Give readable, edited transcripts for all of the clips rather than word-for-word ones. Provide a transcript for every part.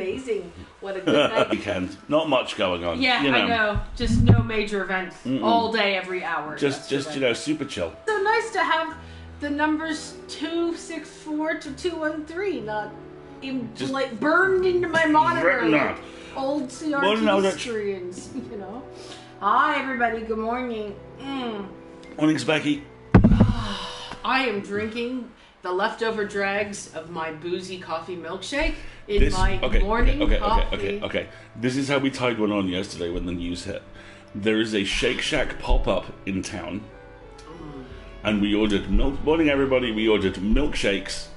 amazing. What a good night. Weekend. Not much going on. Yeah, you know. I know. Just no major events. All day, every hour. Just super chill. So nice to have the numbers 264 to 213 not Just like burned into my monitor. written Like out. old CRT screens, you know. Hi, everybody. Good morning. Morning's Becky. I am drinking the leftover dregs of my boozy coffee milkshake in my morning coffee. Okay. This is how we tied one on yesterday when the news hit. There is a Shake Shack pop-up in town. And we ordered milk. Morning, everybody. We ordered milkshakes,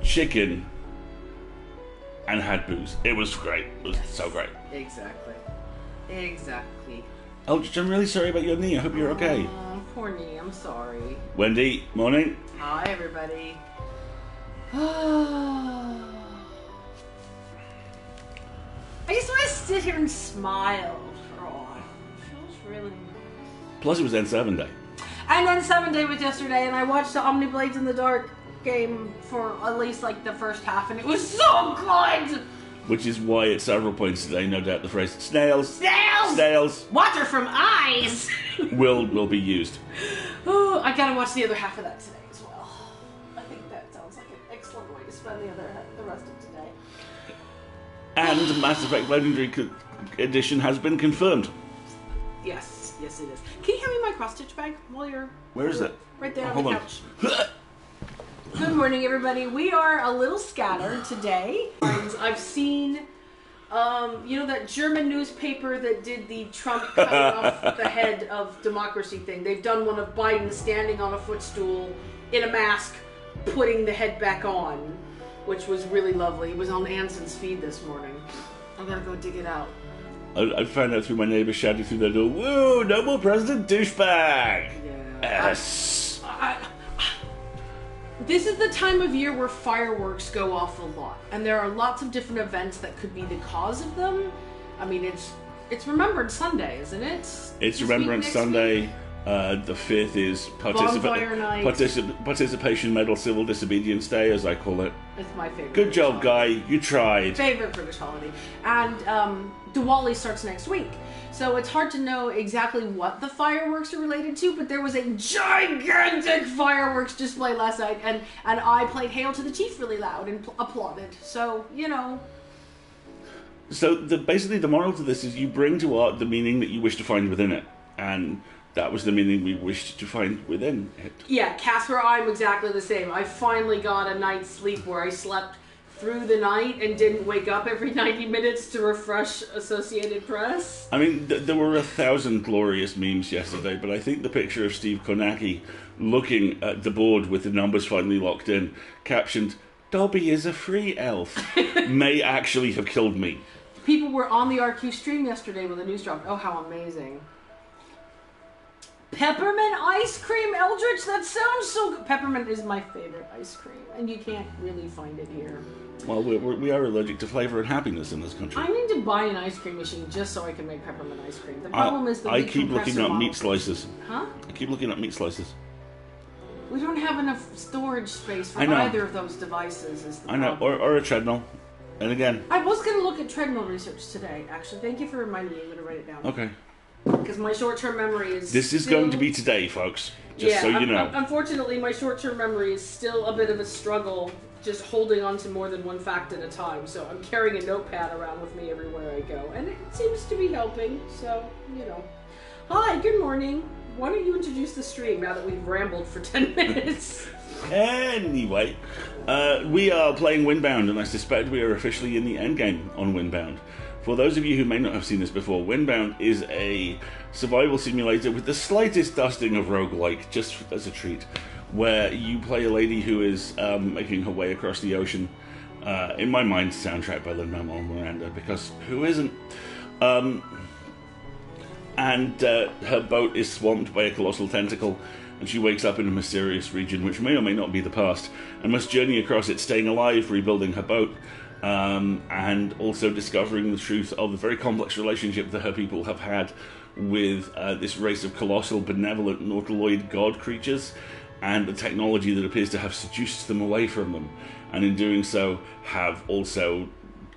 chicken, and had booze. It was great. It was so great. Exactly. Eldridge, I'm really sorry about your knee. I hope you're okay. Poor knee. I'm sorry. Wendy, morning. Hi, everybody. I just want to sit here and smile for a while. It feels really... Plus, it was N7 Day. And then 7 Day was yesterday, and I watched the Omni Blades in the Dark game for at least like the first half, and it was so good! Which is why at several points today, no doubt the phrase snails Water from eyes will be used. Oh, I gotta watch the other half of that today as well. I think that sounds like an excellent way to spend the rest of today. And Mass Effect Legendary Edition has been confirmed. Yes, it is. Can you hand me my cross-stitch bag while you're... Where is it? Right there on Hold the on. couch. Good morning, everybody. We are a little scattered today. I've seen, that German newspaper that did the Trump cutting off the head of democracy thing. They've done one of Biden standing on a footstool in a mask, putting the head back on, which was really lovely. It was on Anson's feed this morning. I'm gonna go dig it out. I found out through my neighbour shouting through their door, "Woo, no more President douchebag!" Yeah. Yes. This is the time of year where fireworks go off a lot, and there are lots of different events that could be the cause of them. I mean, it's Remembrance Sunday, isn't it? It's Remembrance Sunday. The 5th is Bonfire Night. Participation Medal Civil Disobedience Day, as I call it. It's my favorite. Good job, holiday. guy. You tried. Favorite British holiday. And Diwali starts next week. So it's hard to know exactly what the fireworks are related to, but there was a gigantic fireworks display last night, and I played Hail to the Chief really loud and applauded. So, So basically the moral to this is you bring to art the meaning that you wish to find within it. And that was the meaning we wished to find within it. Yeah, Casper, I'm exactly the same. I finally got a night's sleep where I slept through the night and didn't wake up every 90 minutes to refresh Associated Press. I mean, there were 1,000 glorious memes yesterday, but I think the picture of Steve Kornacki looking at the board with the numbers finally locked in, captioned, "Dobby is a free elf," may actually have killed me. People were on the RQ stream yesterday when the news dropped. Oh, how amazing. Peppermint ice cream, Eldritch? That sounds so good. Peppermint is my favorite ice cream, and you can't really find it here. Well, we are allergic to flavour and happiness in this country. I need to buy an ice cream machine just so I can make peppermint ice cream. The problem is the I keep looking up meat slices. Huh? I keep looking up meat slices. We don't have enough storage space for either of those devices. Is the problem. Or a treadmill. And again, I was going to look at treadmill research today, actually. Thank you for reminding me. I'm going to write it down. Okay. Because my short-term memory is This is going to be today, folks. Just so you know. Unfortunately, my short-term memory is still a bit of a struggle, just holding on to more than one fact at a time. So I'm carrying a notepad around with me everywhere I go. And it seems to be helping, so, Hi, good morning. Why don't you introduce the stream now that we've rambled for 10 minutes? Anyway, we are playing Windbound, and I suspect we are officially in the endgame on Windbound. For those of you who may not have seen this before, Windbound is a survival simulator with the slightest dusting of roguelike, just as a treat, where you play a lady who is making her way across the ocean. In my mind, soundtrack by Lin-Manuel Miranda, because who isn't? And her boat is swamped by a colossal tentacle, and she wakes up in a mysterious region which may or may not be the past, and must journey across it, staying alive, rebuilding her boat, and also discovering the truth of the very complex relationship that her people have had with this race of colossal, benevolent, nautiloid god creatures, and the technology that appears to have seduced them away from them, and in doing so have also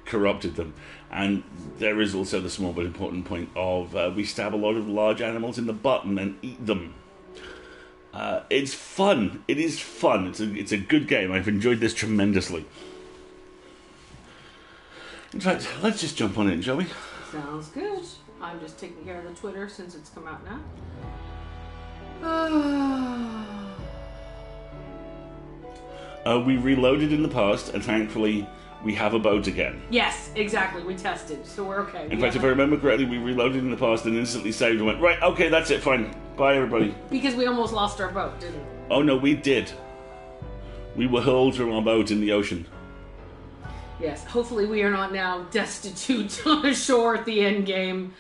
corrupted them. And there is also the small but important point of we stab a lot of large animals in the butt and then eat them. It's fun. It is fun. It's a good game. I've enjoyed this tremendously. In fact, let's just jump on in, shall we? Sounds good. I'm just taking care of the Twitter since it's come out now. We reloaded in the past, and thankfully we have a boat again. Yes, exactly. We tested, so we're okay. In fact, if I remember correctly, we reloaded in the past and instantly saved and went, right, okay, that's it, fine. Bye, everybody. Because we almost lost our boat, didn't we? Oh, no, we did. We were hurled from our boat in the ocean. Yes, hopefully we are not now destitute on a shore at the end game.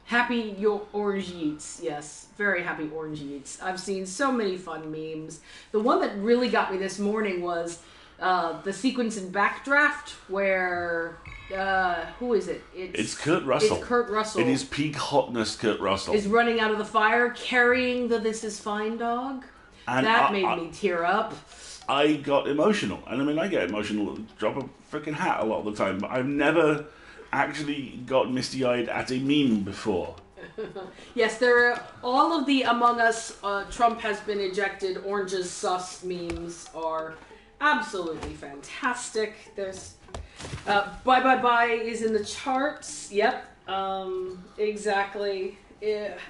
Happy orange yeets. Yes, very happy orange yeets. I've seen so many fun memes. The one that really got me this morning was the sequence in Backdraft where who is it? It's Kurt Russell. It's Kurt Russell. It is peak hotness Kurt Russell. Is running out of the fire carrying the This Is Fine dog. And that made me tear up. I got emotional. And I mean, I get emotional, drop a freaking hat a lot of the time, but I've never actually got misty-eyed at a meme before. Yes, there are all of the Among Us, Trump has been ejected, oranges sus memes are absolutely fantastic. There's Bye Bye Bye is in the charts. Yep, exactly.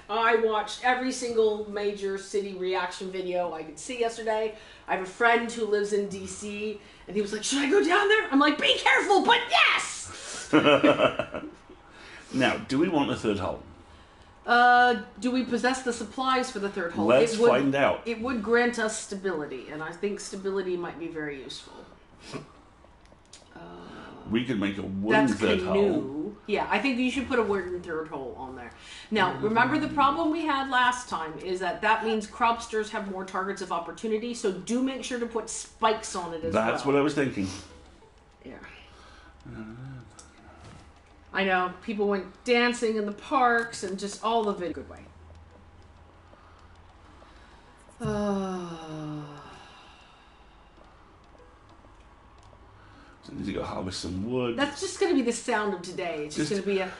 I watched every single major city reaction video I could see yesterday. I have a friend who lives in DC, and he was like, should I go down there? I'm like, be careful, but yes! Now, do we want a third hull? Do we possess the supplies for the third hull? Let's find out. It would grant us stability, and I think stability might be very useful. We could make a wooden third hull. Yeah, I think you should put a wooden third hull on there. Now, remember the problem we had last time is that means cropsters have more targets of opportunity, so do make sure to put spikes on it as well. That's what I was thinking. Yeah. I know, people went dancing in the parks and just all the video. Good way. So I need to go harvest some wood. That's just going to be the sound of today. It's just going to be a...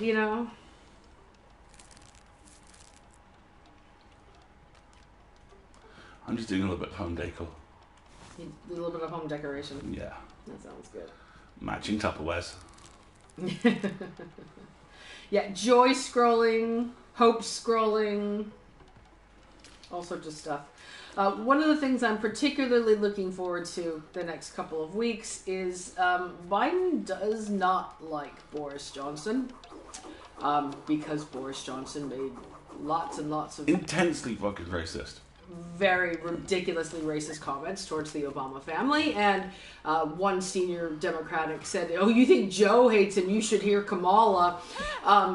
you know? I'm just doing a little bit of home decor. A little bit of home decoration. Yeah. That sounds good. Matching Tupperwares. Yeah, joy scrolling, hope scrolling, all sorts of stuff. One of the things I'm particularly looking forward to the next couple of weeks is Biden does not like Boris Johnson because Boris Johnson made lots and lots of intensely fucking racist, very ridiculously racist comments towards the Obama family, and one senior Democratic said, oh, you think Joe hates him, you should hear Kamala.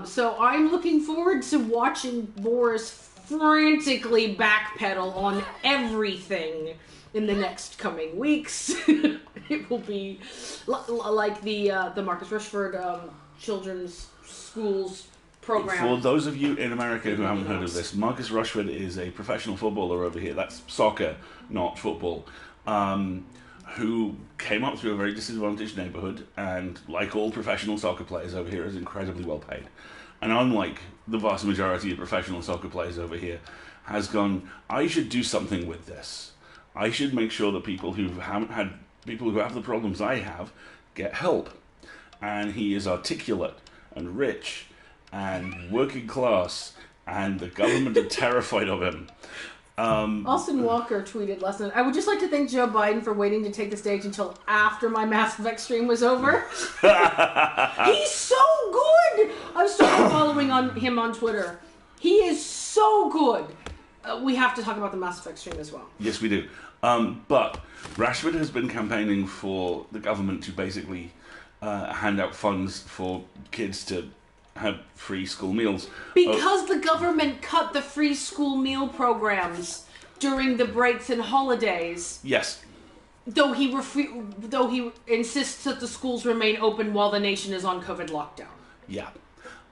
So I'm looking forward to watching Boris frantically backpedal on everything in the next coming weeks. It will be like the Marcus Rushford children's schools program. For those of you in America who haven't heard of this, Marcus Rushford is a professional footballer over here. That's soccer, not football. Who came up through a very disadvantaged neighborhood, and like all professional soccer players over here, is incredibly well paid. And unlike the vast majority of professional soccer players over here, has gone, I should do something with this. I should make sure that people who have the problems I have get help. And he is articulate and rich and working class, and the government are terrified of him. Austin Walker tweeted last night, I would just like to thank Joe Biden for waiting to take the stage until after my Mass Effect stream was over. He's so good! I've started following him on Twitter. He is so good. We have to talk about the Mass Effect stream as well. Yes, we do. But Rashford has been campaigning for the government to basically hand out funds for kids to have free school meals. Because the government cut the free school meal programs during the breaks and holidays. Yes. Though he insists that the schools remain open while the nation is on COVID lockdown. Yeah.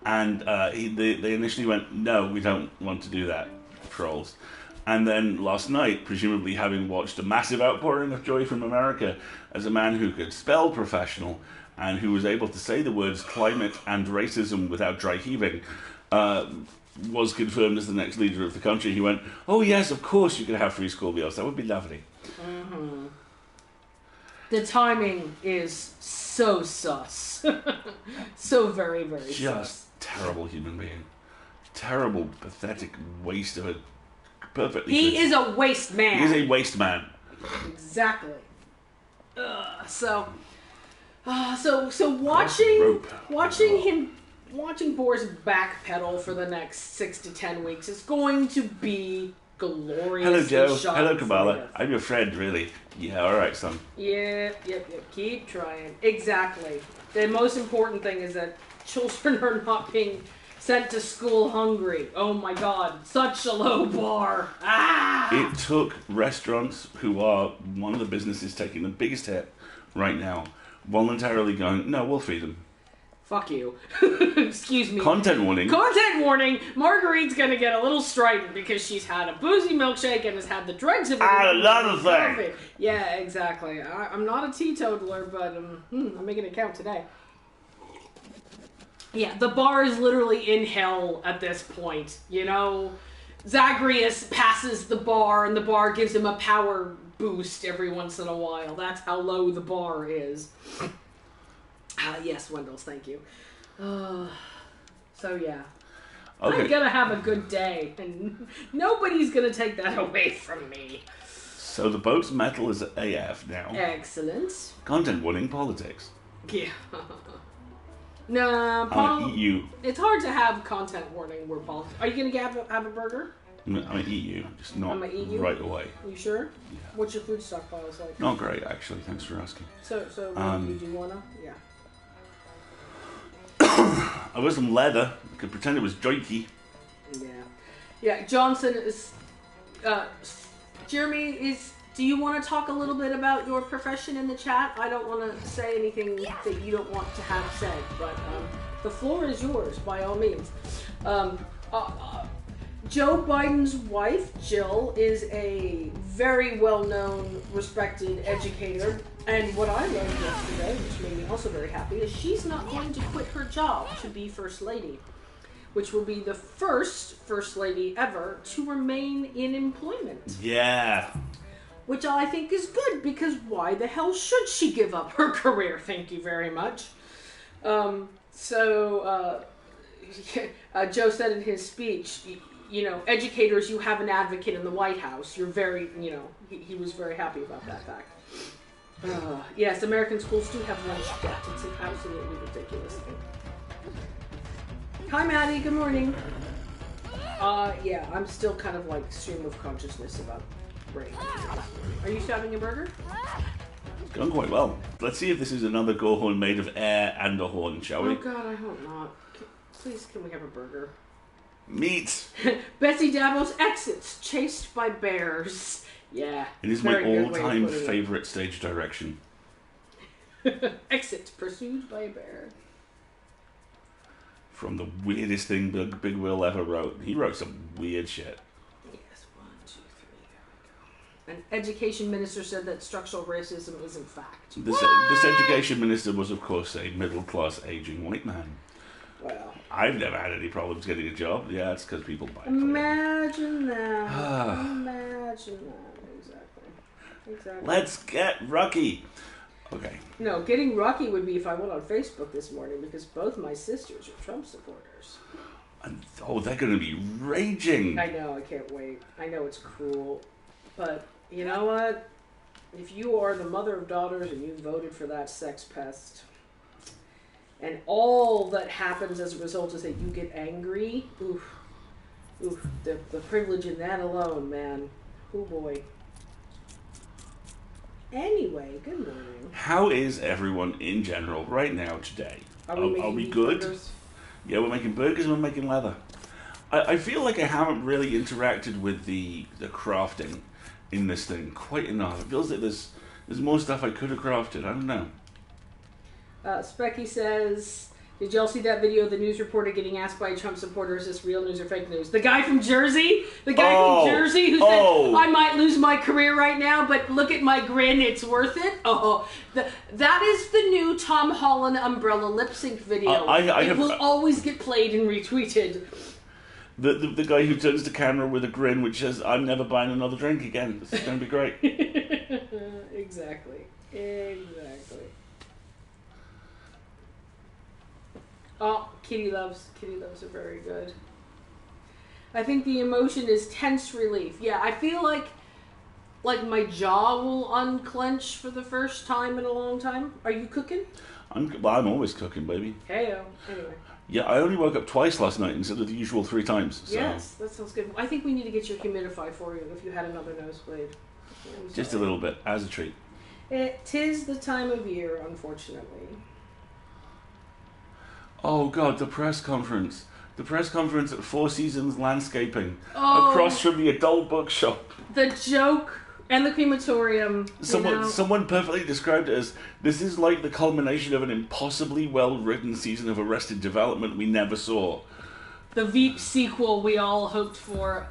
And they initially went, no, we don't want to do that, trolls. And then last night, presumably having watched a massive outpouring of joy from America as a man who could spell professional and who was able to say the words climate and racism without dry heaving, was confirmed as the next leader of the country. He went, oh yes, of course you could have free school meals. That would be lovely. Mm-hmm. The timing is so sus. So very, very sus. Just terrible human being. Terrible, pathetic waste of a perfectly... He is a waste man. He is a waste man. Exactly. So watching Boris backpedal for the next 6 to 10 weeks is going to be glorious. Hello, Joe. Hello, Kamala. I'm your friend, really. Yeah, all right, son. Yep. Keep trying. Exactly. The most important thing is that children are not being sent to school hungry. Oh my God, such a low bar. It took restaurants, who are one of the businesses taking the biggest hit right now, voluntarily going, no, we'll feed them. Fuck you. Excuse me. Content warning. Content warning. Marguerite's gonna get a little strident because she's had a boozy milkshake and has had the drugs of it. Another thing. Yeah, exactly. I'm not a teetotaler, but I'm making it count today. Yeah, the bar is literally in hell at this point. You know, Zagreus passes the bar and the bar gives him a power boost every once in a while. That's how low the bar is. Yes, Wendell, thank you. So yeah. Okay. I'm gonna have a good day, and nobody's gonna take that away from me. So the boat's metal is AF now. Excellent. Content warning, politics. Yeah. No, EU. It's hard to have content warning where politics. Are you gonna have a burger? I'm an EU, just not right away. You sure? Yeah. What's your food stockpile like? Not great, actually. Thanks for asking. So you do wanna? Yeah. I wear some leather. I could pretend it was joikey. Yeah. Johnson is. Jeremy is. Do you want to talk a little bit about your profession in the chat? I don't want to say anything that you don't want to have said, but the floor is yours by all means. Joe Biden's wife, Jill, is a very well-known, respected educator. And what I learned yesterday, which made me also very happy, is she's not going to quit her job to be First Lady, which will be the first First Lady ever to remain in employment. Yeah. Which I think is good, because why the hell should she give up her career? Thank you very much. Joe said in his speech, you know, educators, you have an advocate in the White House. You're very, you know, he was very happy about that fact. Yes, American schools do have lunch debt. It's an absolutely ridiculous thing. Hi, Maddie. Good morning. Yeah, I'm still kind of like stream of consciousness about brain. Are you still having a burger? It's gone quite well. Let's see if this is another go horn made of air and a horn, shall we? Oh God, I hope not. Please, can we have a burger? Meat. Bessie Davos exits, chased by bears. Yeah. It is my all-time favorite stage direction. Exit, pursued by a bear. From the weirdest thing Big Will ever wrote. He wrote some weird shit. Yes, 1, 2, 3, there we go. An education minister said that structural racism is in fact. This education minister was, of course, a middle-class aging white man. Well, I've never had any problems getting a job. Yeah, it's because people buy it. Imagine that. Imagine that. Exactly. Let's get Rocky. Okay. No, getting Rocky would be if I went on Facebook this morning, because both my sisters are Trump supporters. And, they're going to be raging. I know, I can't wait. I know it's cruel. But, you know what? If you are the mother of daughters and you voted for that sex pest, and all that happens as a result is that you get angry, the privilege in that alone, man. Oh boy. Anyway, good morning. How is everyone in general right now today? Are we good? Burgers? Yeah, we're making burgers and we're making leather. I feel like I haven't really interacted with the crafting in this thing quite enough. It feels like there's more stuff I could have crafted. I don't know. Specky says, Did y'all see that video of the news reporter getting asked by a Trump supporter, is this real news or fake news? The guy from Jersey? The guy from Jersey who said, I might lose my career right now, but look at my grin, it's worth it? That is the new Tom Holland Umbrella lip sync video. It will always get played and retweeted. The guy who turns the camera with a grin which says, I'm never buying another drink again. This is going to be great. Exactly. Oh, kitty loves are very good. I think the emotion is tense relief. Yeah, I feel like my jaw will unclench for the first time in a long time. Are you cooking? I'm always cooking, baby. Heyo. Anyway. Yeah, I only woke up twice last night instead of the usual 3 times. So. Yes, that sounds good. I think we need to get your humidifier for you if you had another nosebleed. Just a little bit, as a treat. Tis the time of year, unfortunately. Oh God, the press conference. The press conference at Four Seasons Landscaping, across from the adult bookshop. The joke and the crematorium. Someone perfectly described it as, this is like the culmination of an impossibly well-written season of Arrested Development we never saw. The Veep sequel we all hoped for.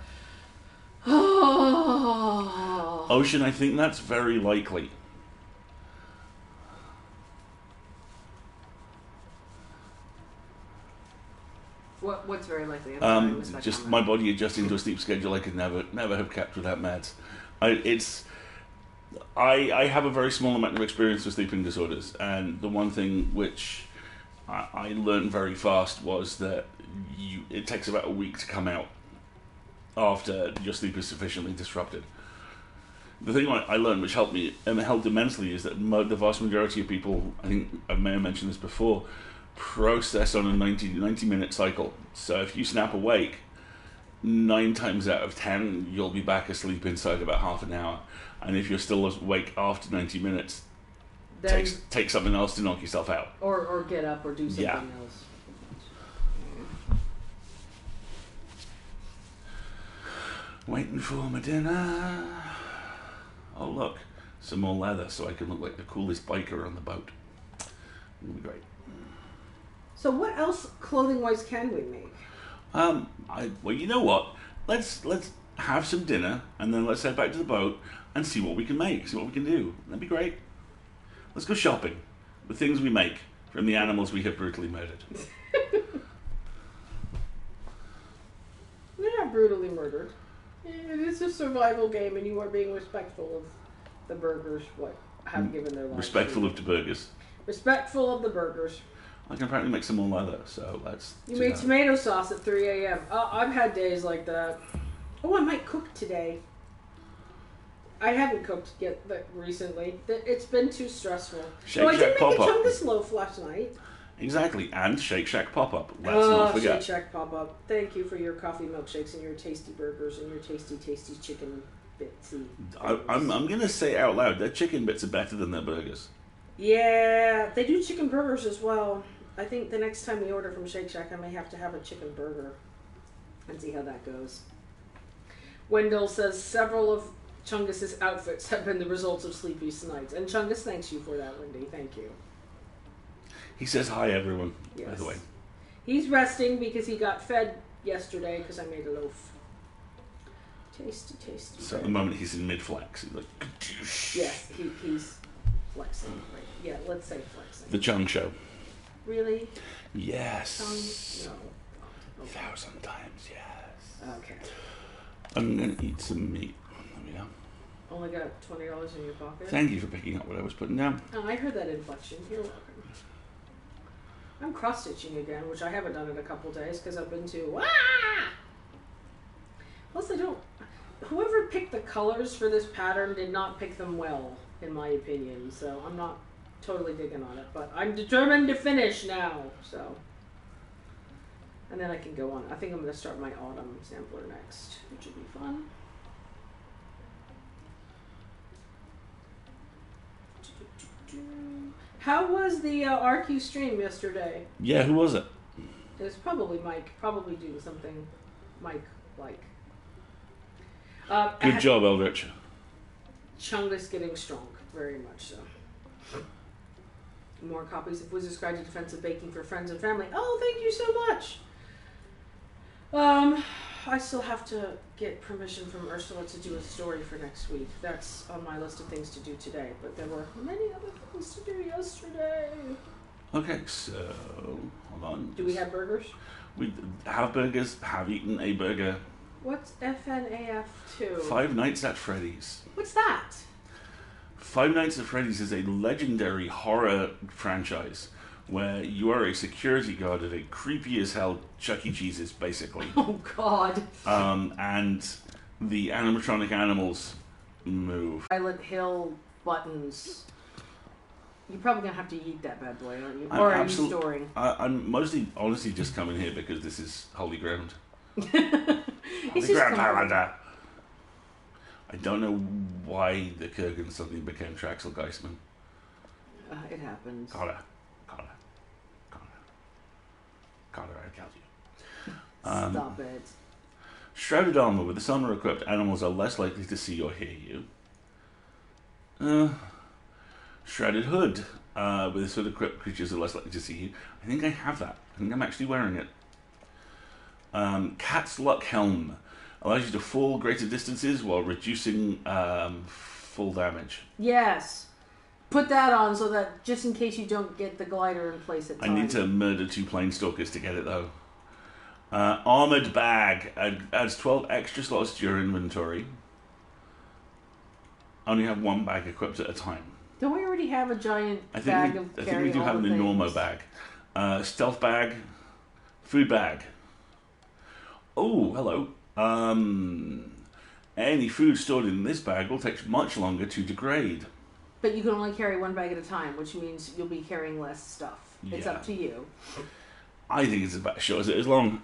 Oh. Ocean, I think that's very likely. What's very likely? Just my body adjusting to a sleep schedule I could never have kept without meds. I have a very small amount of experience with sleeping disorders, and the one thing which I learned very fast was that it takes about a week to come out after your sleep is sufficiently disrupted. The thing I learned which helped me, and helped immensely, is that the vast majority of people, I think I may have mentioned this before, process on a 90-minute cycle. So if you snap awake, 9 times out of 10 you'll be back asleep inside about half an hour, and if you're still awake after 90 minutes, then take something else to knock yourself out, or get up or do something else. Waiting for my dinner. Oh look, some more leather so I can look like the coolest biker on the boat. It'll be great. So what else, clothing-wise, can we make? Well, you know what? Let's have some dinner, and then let's head back to the boat and see what we can make, see what we can do. That'd be great. Let's go shopping with things we make from the animals we have brutally murdered. They're not brutally murdered. It is a survival game, and you are being respectful of the burgers, have given their lives. Respectful of the burgers. Respectful of the burgers. I can apparently make some more leather, so let's. You made tomato sauce at 3 a.m. I've had days like that. Oh, I might cook today. I haven't cooked yet recently. It's been too stressful. I did make a chungus loaf last night. Exactly, and Shake Shack pop-up. Let's not forget. Shake Shack pop-up. Thank you for your coffee milkshakes and your tasty burgers and your tasty chicken bitsy. I'm going to say out loud, their chicken bits are better than their burgers. Yeah, they do chicken burgers as well. I think the next time we order from Shake Shack, I may have to have a chicken burger and see how that goes. Wendell says several of Chungus's outfits have been the results of sleepless nights. And Chungus thanks you for that, Wendy. Thank you. He says hi, everyone, by the way. He's resting because he got fed yesterday because I made a loaf. Tasty. So at the moment he's in mid-flex. He's like, yes, he's flexing. Right. Yeah, let's say flexing. The Chung Show. Really? Yes. No. 1,000 times, yes. Okay. I'm going to eat some meat. There we go. Only got $20 in your pocket? Thank you for picking up what I was putting down. Oh, I heard that inflection. You're welcome. I'm cross-stitching again, which I haven't done in a couple days because I've been too... Plus, whoever picked the colors for this pattern did not pick them well, in my opinion. So I'm not totally digging on it, but I'm determined to finish now. So, and then I can go on. I think I'm going to start my autumn sampler next, which will be fun. How was the RQ stream yesterday? Yeah, who was it? It was probably Mike. Probably doing something Mike like. Good job, Eldritch. Chungus getting strong, very much so. more copies of Wizard's Guide to Defensive Baking for friends and family. Oh, thank you so much. I still have to get permission from Ursula to do a story for next week. That's on my list of things to do today, but there were many other things to do yesterday. Okay, so hold on. Do we have burgers? We have burgers. Have eaten a burger. What's FNAF2? Five Nights at Freddy's. What's that? Five Nights at Freddy's is a legendary horror franchise where you are a security guard at a creepy as hell Chuck E. Cheese's, basically. Oh, God. And the animatronic animals move. Silent Hill buttons. You're probably going to have to eat that bad boy, aren't you? Or are you storing? I'm mostly, honestly, just coming here because this is holy ground. It's Holy ground, Highlander. I don't know why the Kurgan suddenly became Traxel Geisman. It happens. Connor, I killed you. Stop it. Shrouded armor with this armor equipped, animals are less likely to see or hear you. Shrouded hood with this hood equipped, creatures are less likely to see you. I think I have that. I think I'm actually wearing it. Cat's luck helm allows you to fall greater distances while reducing full damage. Yes. Put that on so that just in case you don't get the glider in place at I time. need to murder 2 planestalkers to get it though. Armored bag adds 12 extra slots to your inventory. I only have 1 bag equipped at a time. Don't we already have a giant bag of I think we do have an Enormo bag. Stealth bag. Food bag. Oh, hello. Any food stored in this bag will take much longer to degrade. But you can only carry 1 bag at a time, which means you'll be carrying less stuff. It's up to you. I think it's about as short as it is long.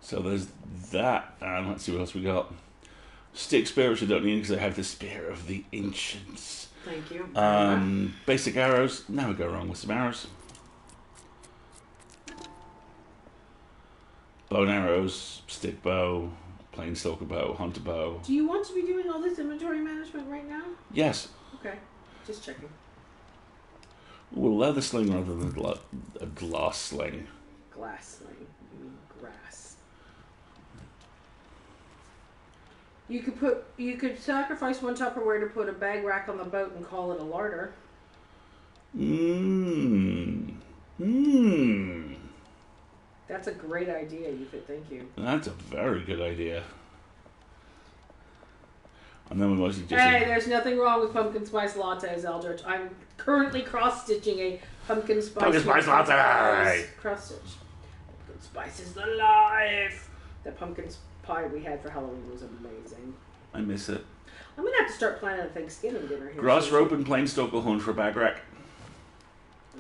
So there's that. And let's see what else we got. Stick spear, which I don't need because I have the Spear of the Ancients. Thank you. Basic arrows. Never go wrong with some arrows. Bow and arrows, stick bow, planestalker bow, hunter bow. Do you want to be doing all this inventory management right now? Yes. Okay, just checking. Ooh, a leather sling rather than a glass sling. Glass sling. You mean grass. You could sacrifice 1 Tupperware to put a bag rack on the boat and call it a larder. That's a great idea, you could. Thank you. That's a very good idea. And then we mostly just... Hey, there's nothing wrong with pumpkin spice lattes, Eldritch. I'm currently cross-stitching a pumpkin spice latte! Cross-stitch. Pumpkin spice is the life! That pumpkin pie we had for Halloween was amazing. I miss it. I'm going to have to start planning a Thanksgiving dinner here. Grass rope and planestalker horn for a bag rack.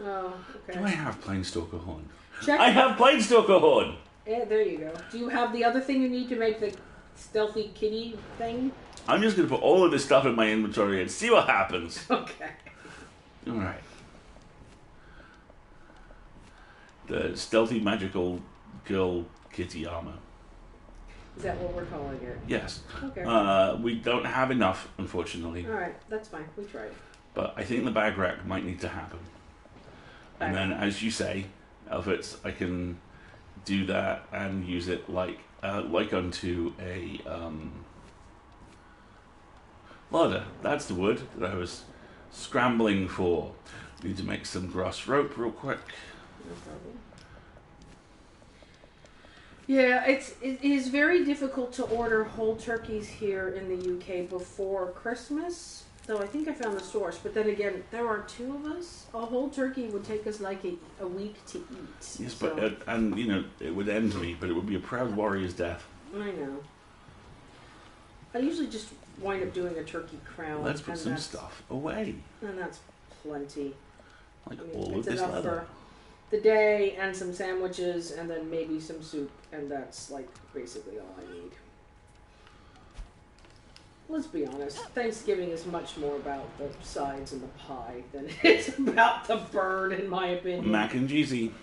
Oh, okay. Do I have planestalker horn? Check. I have planestalker horn! Yeah, there you go. Do you have the other thing you need to make the stealthy kitty thing? I'm just going to put all of this stuff in my inventory and see what happens. Okay. Alright. The stealthy magical girl kitty armor. Is that what we're calling it? Yes. Okay. We don't have enough, unfortunately. Alright, that's fine. We tried. But I think the bag rack might need to happen. And then, as you say, Elfits, I can do that and use it like unto a larder. That's the word that I was scrambling for. Need to make some grass rope real quick. No problem. Yeah, it is very difficult to order whole turkeys here in the UK before Christmas. Though I think I found the source, but then again, there are 2 of us. A whole turkey would take us like a week to eat. Yes, so. but and you know it would end me, but it would be a proud warrior's death. I know. I usually just wind up doing a turkey crown. Let's put some stuff away. And that's plenty. Like I mean, all of it's this enough leather. for the day and some sandwiches and then maybe some soup, and that's like basically all I need. Let's be honest, Thanksgiving is much more about the sides and the pie than it is about the bird, in my opinion. Mac and cheesy.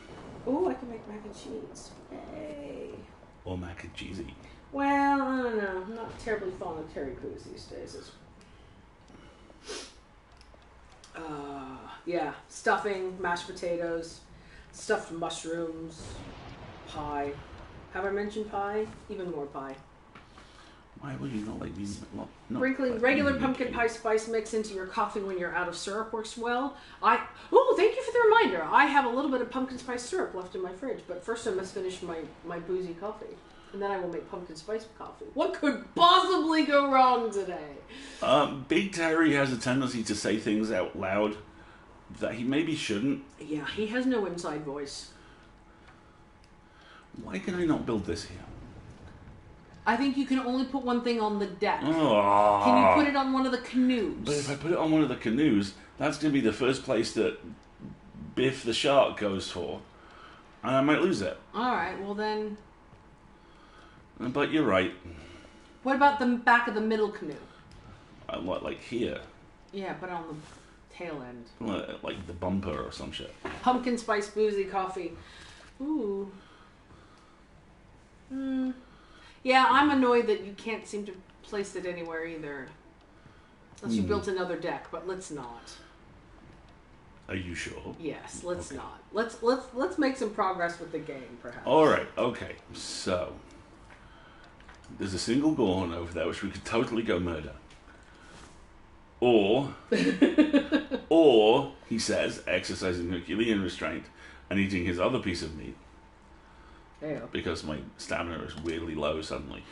Ooh, I can make mac and cheese. Hey. Or mac and cheesy. Well, I don't know. I'm not terribly fond of Terry Crews these days. Yeah, stuffing, mashed potatoes, stuffed mushrooms, pie. Have I mentioned pie? Even more pie. Why would you not like me? Sprinkling regular pumpkin pie spice mix into your coffee when you're out of syrup works well. Oh, thank you for the reminder. I have a little bit of pumpkin spice syrup left in my fridge, but first I must finish my boozy coffee. And then I will make pumpkin spice coffee. What could possibly go wrong today? Big Terry has a tendency to say things out loud that he maybe shouldn't. Yeah, he has no inside voice. Why can I not build this here? I think you can only put one thing on the deck. Oh. Can you put it on one of the canoes? But if I put it on one of the canoes, that's going to be the first place that Biff the shark goes for. And I might lose it. Alright, well then... But you're right. What about the back of the middle canoe? What, like here? Yeah, but on the tail end. Like the bumper or some shit. Pumpkin spice boozy coffee. Ooh. Yeah, I'm annoyed that you can't seem to place it anywhere either. Unless you built another deck, but let's not. Are you sure? Yes, let's not. Let's make some progress with the game, perhaps. All right. Okay. So there's a single Gorn over there which we could totally go murder. Or he says, exercising Herculean restraint and eating his other piece of meat. Yeah. Because my stamina is weirdly low suddenly.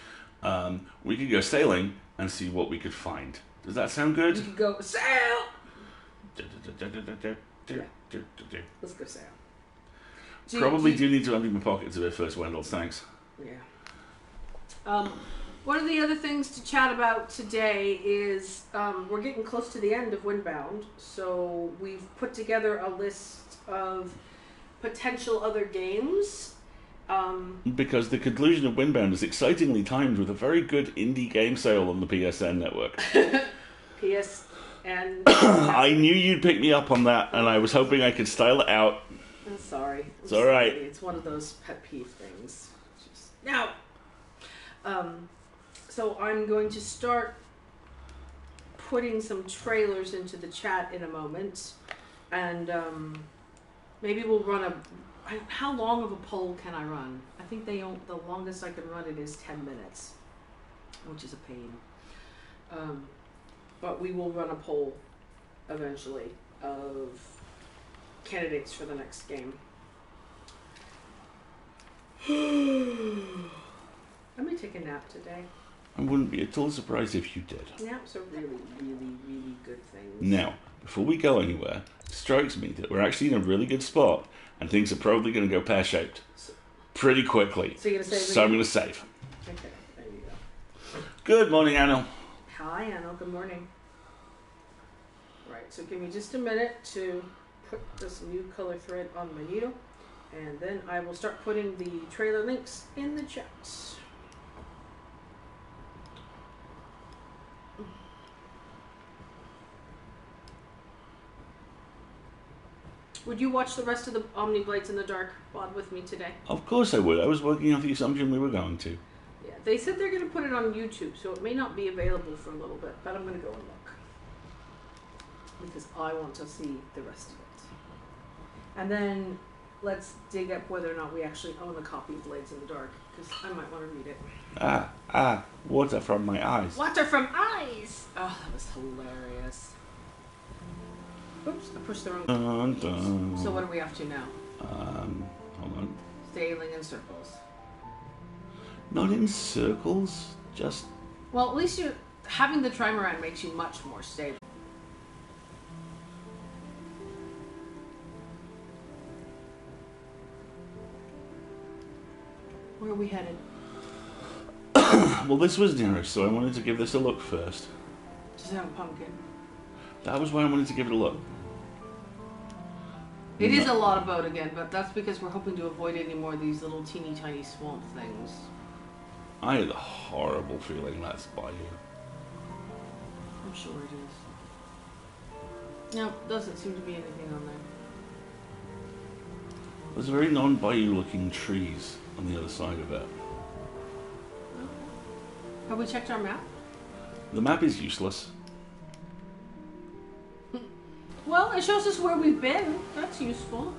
We could go sailing and see what we could find. Does that sound good? We could go sail! Let's go sail. Probably do need to empty my pockets a bit first, Wendell. Thanks. Yeah. One of the other things to chat about today is we're getting close to the end of Windbound, so we've put together a list of potential other games. Because the conclusion of Windbound is excitingly timed with a very good indie game sale on the PSN network. PSN. I knew you'd pick me up on that, and I was hoping I could style it out. I'm sorry. It's all right. It's one of those pet peeve things. Now, so I'm going to start putting some trailers into the chat in a moment, and maybe we'll run how long of a poll can I run? I think the longest I can run it is 10 minutes, which is a pain. But we will run a poll eventually of candidates for the next game. I may take a nap today. I wouldn't be at all surprised if you did. Naps are really, really, really good things. Now, before we go anywhere, it strikes me that we're actually in a really good spot, and things are probably going to go pear-shaped pretty quickly. So you're going to save? So I'm going to save. Okay, there you go. Good morning, Anil. Hi, Anil. Good morning. Right, so give me just a minute to put this new color thread on my needle, and then I will start putting the trailer links in the chat. Would you watch the rest of the Omni Blades in the Dark VOD with me today? Of course I would. I was working off the assumption we were going to. Yeah, they said they're going to put it on YouTube, so it may not be available for a little bit, but I'm going to go and look. Because I want to see the rest of it. And then let's dig up whether or not we actually own a copy of Blades in the Dark, because I might want to read it. Water from my eyes. Water from eyes! Oh, that was hilarious. Oops, I pushed the wrong... Dun, dun. So what are we up to now? Hold on. Sailing in circles. Not in circles, just... Well, at least having the trimaran makes you much more stable. Where are we headed? Well, this was nearest, so I wanted to give this a look first. Does it have a pumpkin? That was why I wanted to give it a look. It is a lot of boat again, but that's because we're hoping to avoid any more of these little teeny tiny swamp things. I had a horrible feeling that's by you. I'm sure it is. No, doesn't seem to be anything on there. There's very non-bayou looking trees on the other side of it. Have we checked our map? The map is useless. Well, it shows us where we've been. That's useful.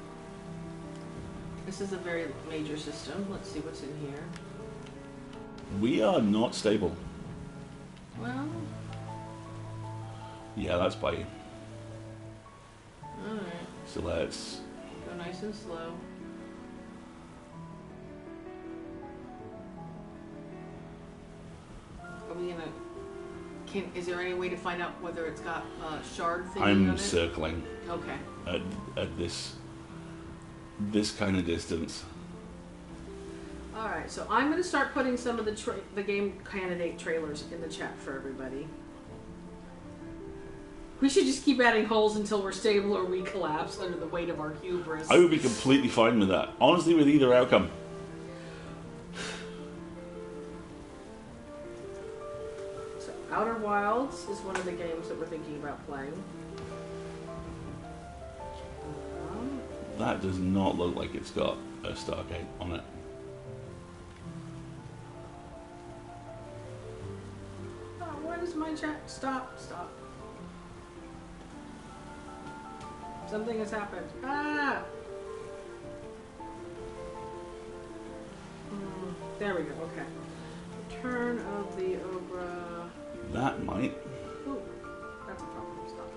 This is a very major system. Let's see what's in here. We are not stable. Well, Yeah, that's by you. alright. So let's... Go nice and slow. Are we gonna... Is there any way to find out whether it's got shard thing on I'm it? circling Okay. at this kind of distance. Alright, so I'm going to start putting some of the game candidate trailers in the chat for everybody. We should just keep adding holes until we're stable or we collapse under the weight of our hubris. I would be completely fine with that. Honestly, with either outcome. So, Outer Wilds is one of the games that we're thinking about playing. That does not look like it's got a Stargate on it. Oh, why does my chat stop? Something has happened. Ah! There we go, okay. Return of the Obra. That might. Ooh, that's a problem. Stop.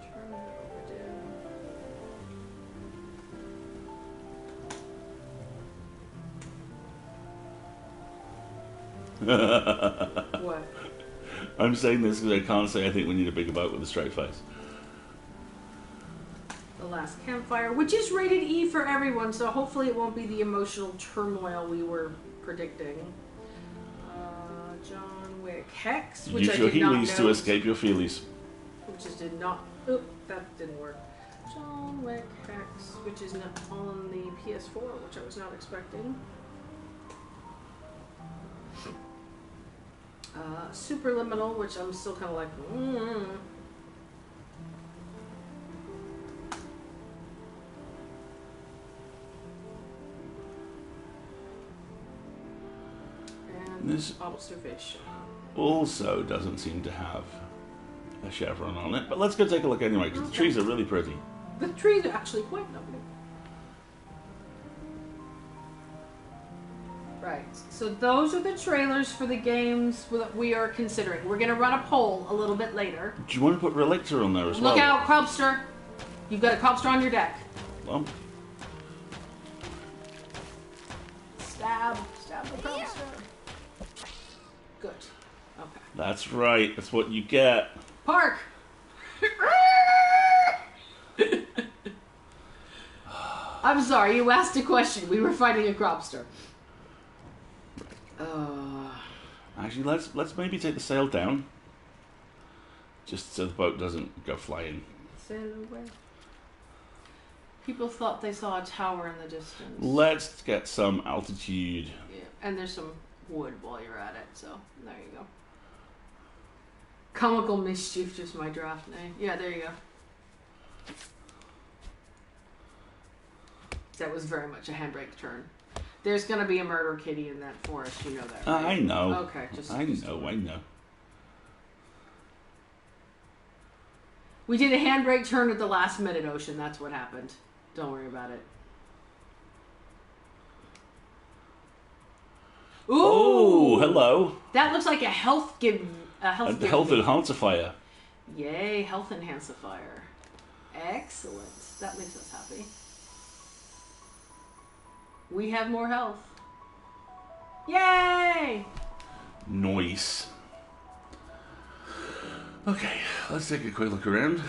Return of the Obra. What? I'm saying this because I can't say I think we need a bigger boat with a straight face. The Last Campfire, which is rated E for everyone, so hopefully it won't be the emotional turmoil we were predicting. John Wick Hex, which Use I your did not Heelys to note. escape your feelies. Which just did not. Oop, that didn't work. John Wick Hex, which is not on the PS4, which I was not expecting. Superliminal, which I'm still kind of like, And This- Observation. Also doesn't seem to have a chevron on it, but let's go take a look anyway because the trees are really pretty. The trees are actually quite lovely. Right, so those are the trailers for the games that we are considering. We're going to run a poll a little bit later. Do you want to put Relictor on there as well? Look out, Crobster! You've got a Crobster on your deck. Well, Stab the Crobster. Good. Okay. that's right. That's what you get. Park! I'm sorry, you asked a question. We were fighting a Crobster. Actually, let's maybe take the sail down, just so the boat doesn't go flying. Sail away. People thought they saw a tower in the distance. Let's get some altitude. Yeah, and there's some wood while you're at it, so there you go. Comical Mischief, just my draft name. Yeah, there you go. That was very much a handbrake turn. There's going to be a murder kitty in that forest, you know that, right? I know. Okay, I know. We did a handbrake turn at the last minute, Ocean. That's what happened. Don't worry about it. Ooh! Oh, hello. That looks like a health Health enhancifier. Yay, health enhancifier. Excellent. That makes us happy. We have more health. Yay! Nice. Okay, let's take a quick look around.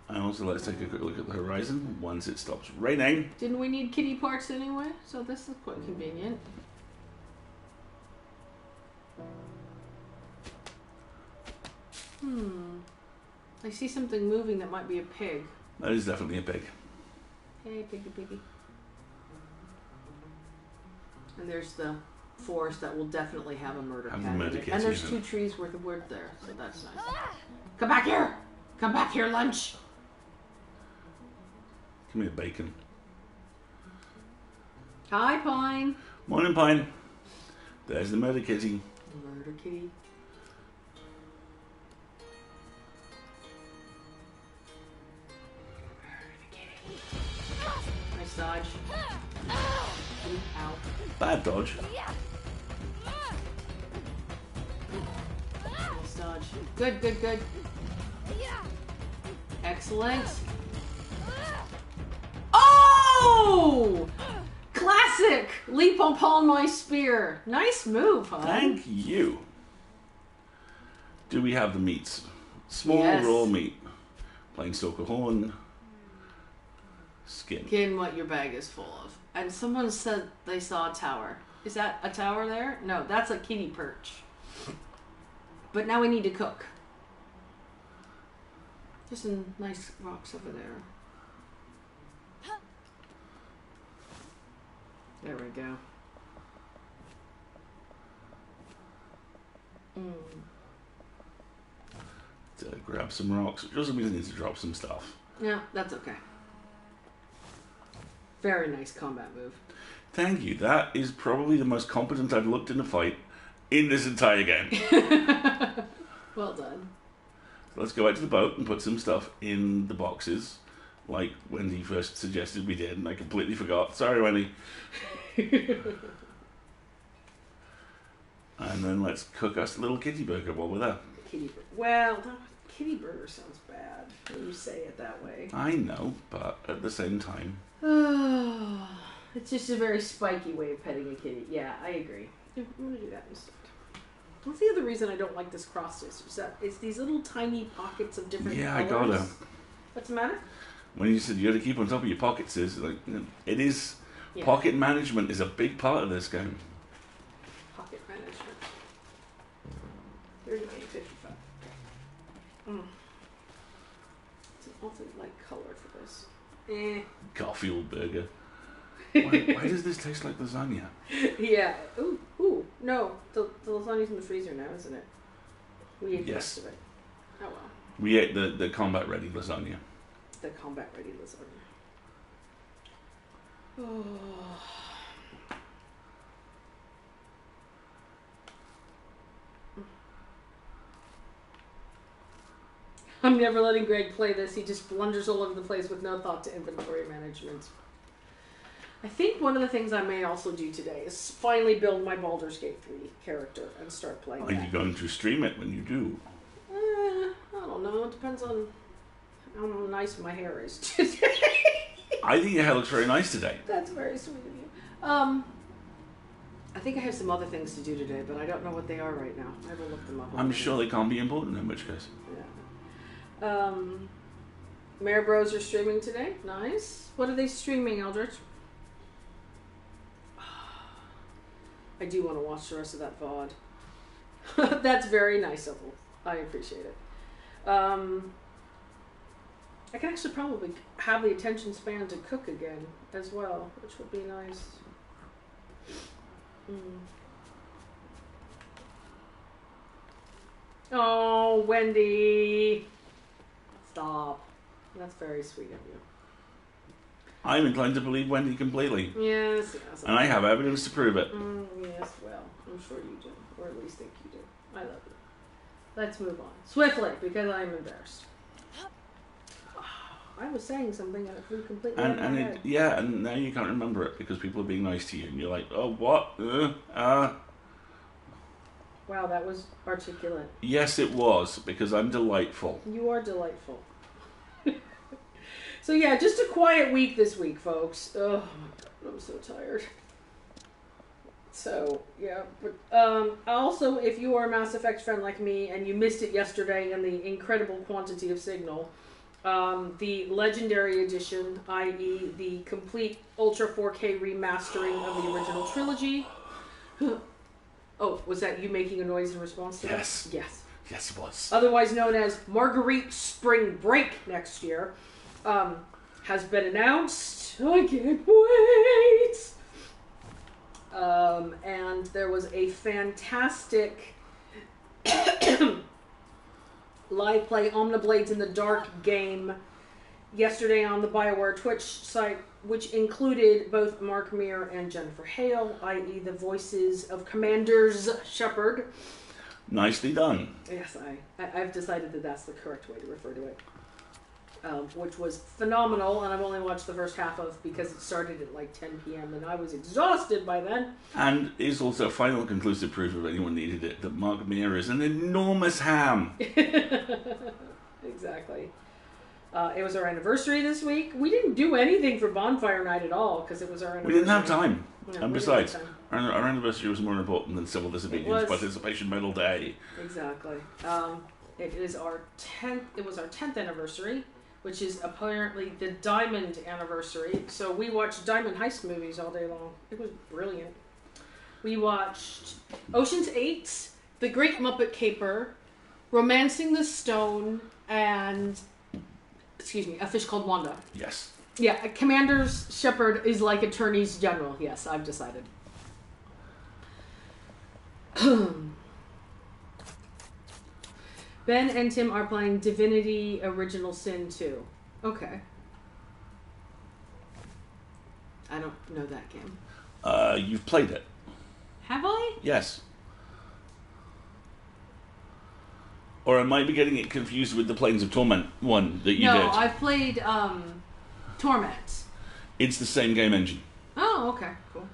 And also let's take a quick look at the horizon once it stops raining. Didn't we need kitty parts anyway? So this is quite convenient. I see something moving that might be a pig. That is definitely a pig. Hey, piggy piggy. And there's the forest that will definitely have a murder cat in it. And there's 2 trees worth of wood there, so that's nice. Come back here! Come back here, lunch! Come here, bacon. Hi, Pine. Morning, Pine. There's the murder kitty. Murder kitty. dodge. Ow. Bad dodge. Nice dodge. Good, good, good. Excellent. Oh! Classic! Leap upon my spear. Nice move, huh? Thank you. Do we have the meats? Small Yes. raw meat. Plain stalker horn. Skin. Again, what your bag is full of. And someone said they saw a tower. Is that a tower there? No, that's a kitty perch. But now we need to cook. There's some nice rocks over there. There we go. To grab some rocks, which doesn't mean I need to drop some stuff. Yeah, that's okay. Very nice combat move. Thank you. That is probably the most competent I've looked in a fight in this entire game. Well done. So let's go out to the boat and put some stuff in the boxes, like Wendy first suggested we did, and I completely forgot. Sorry, Wendy. And then let's cook us a little kitty burger while we're there. Well, kitty burger sounds bad when you say it that way. I know, but at the same time... It's just a very spiky way of petting a kitty. Yeah, I agree. I'm going to do that instead. What's the other reason I don't like this cross stitch? Is that it's these little tiny pockets of different colors. I gotta. What's the matter? When you said you got to keep on top of your pockets, it is... Yeah. Pocket management is a big part of this game. Pocket management. 38.55. It's an awfully light color for this. Garfield burger. Why does this taste like lasagna? Yeah. Ooh. No, the lasagna's in the freezer now, isn't it? We ate the rest of it. Oh well. We ate the combat ready lasagna. The combat ready lasagna. Oh. I'm never letting Greg play this. He just blunders all over the place with no thought to inventory management. I think one of the things I may also do today is finally build my Baldur's Gate 3 character and start playing Are you going to stream it when you do? I don't know. It depends on how nice my hair is today. I think your hair looks very nice today. That's very sweet of you. I think I have some other things to do today, but I don't know what they are right now. I haven't looked them up. I'm sure they can't be important in which case. Yeah. Mare Bros are streaming today. Nice. What are they streaming, Eldritch? I do want to watch the rest of that VOD. That's very nice of them. I appreciate it. I can actually probably have the attention span to cook again as well, which would be nice. Oh, Wendy. Stop. That's very sweet of you. I'm inclined to believe Wendy completely. Yes. And I have evidence to prove it. Yes, well, I'm sure you do. Or at least think you do. I love you. Let's move on. Swiftly, because I'm embarrassed. I was saying something and it flew completely out of my head. And now you can't remember it because people are being nice to you. And you're like, oh, what? Wow, that was articulate. Yes, it was, because I'm delightful. You are delightful. So yeah, just a quiet week this week, folks. Oh my god, I'm so tired. So yeah, but also if you are a Mass Effect fan like me and you missed it yesterday in the incredible quantity of signal, the Legendary Edition, i.e. the complete Ultra 4K remastering of the original trilogy. Oh, was that you making a noise in response to Yes. that? Yes. Yes, it was. Otherwise known as Marguerite Spring Break next year, has been announced. I can't wait! And there was a fantastic live play Omniblades in the Dark game yesterday on the BioWare Twitch site, which included both Mark Meir and Jennifer Hale, i.e. the voices of Commanders Shepard. Nicely done. Yes, I've decided that that's the correct way to refer to it. which was phenomenal, and I've only watched the first half of because it started at like 10 p.m. and I was exhausted by then. And is also final conclusive proof, if anyone needed it, that Mark Meir is an enormous ham. Exactly. It was our anniversary this week. We didn't do anything for Bonfire Night at all because it was our anniversary. We didn't have time. Yeah, and besides, our anniversary was more important than Civil Disobedience Participation Medal Day. Exactly. It is our 10th. It was our 10th anniversary, which is apparently the Diamond anniversary. So we watched Diamond heist movies all day long. It was brilliant. We watched Ocean's 8, The Great Muppet Caper, Romancing the Stone, and A Fish Called Wanda. Yes. Yeah, Commander's Shepherd is like Attorney's General. Yes, I've decided. Ben and Tim are playing Divinity Original Sin 2. Okay. I don't know that game. You've played it. Have I? Yes. Or I might be getting it confused with the Planes of Torment one that you did. No, I've played Torment. It's the same game engine. Oh, okay, cool.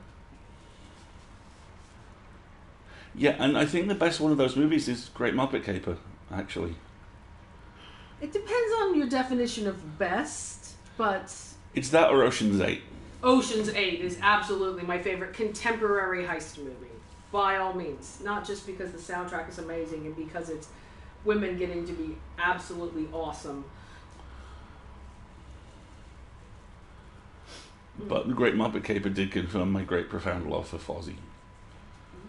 Yeah, and I think the best one of those movies is Great Muppet Caper, actually. It depends on your definition of best, but... It's that or Ocean's 8. Ocean's 8 is absolutely my favorite contemporary heist movie. By all means. Not just because the soundtrack is amazing and because it's women getting to be absolutely awesome. But the Great Muppet Caper did confirm my great profound love for Fozzie.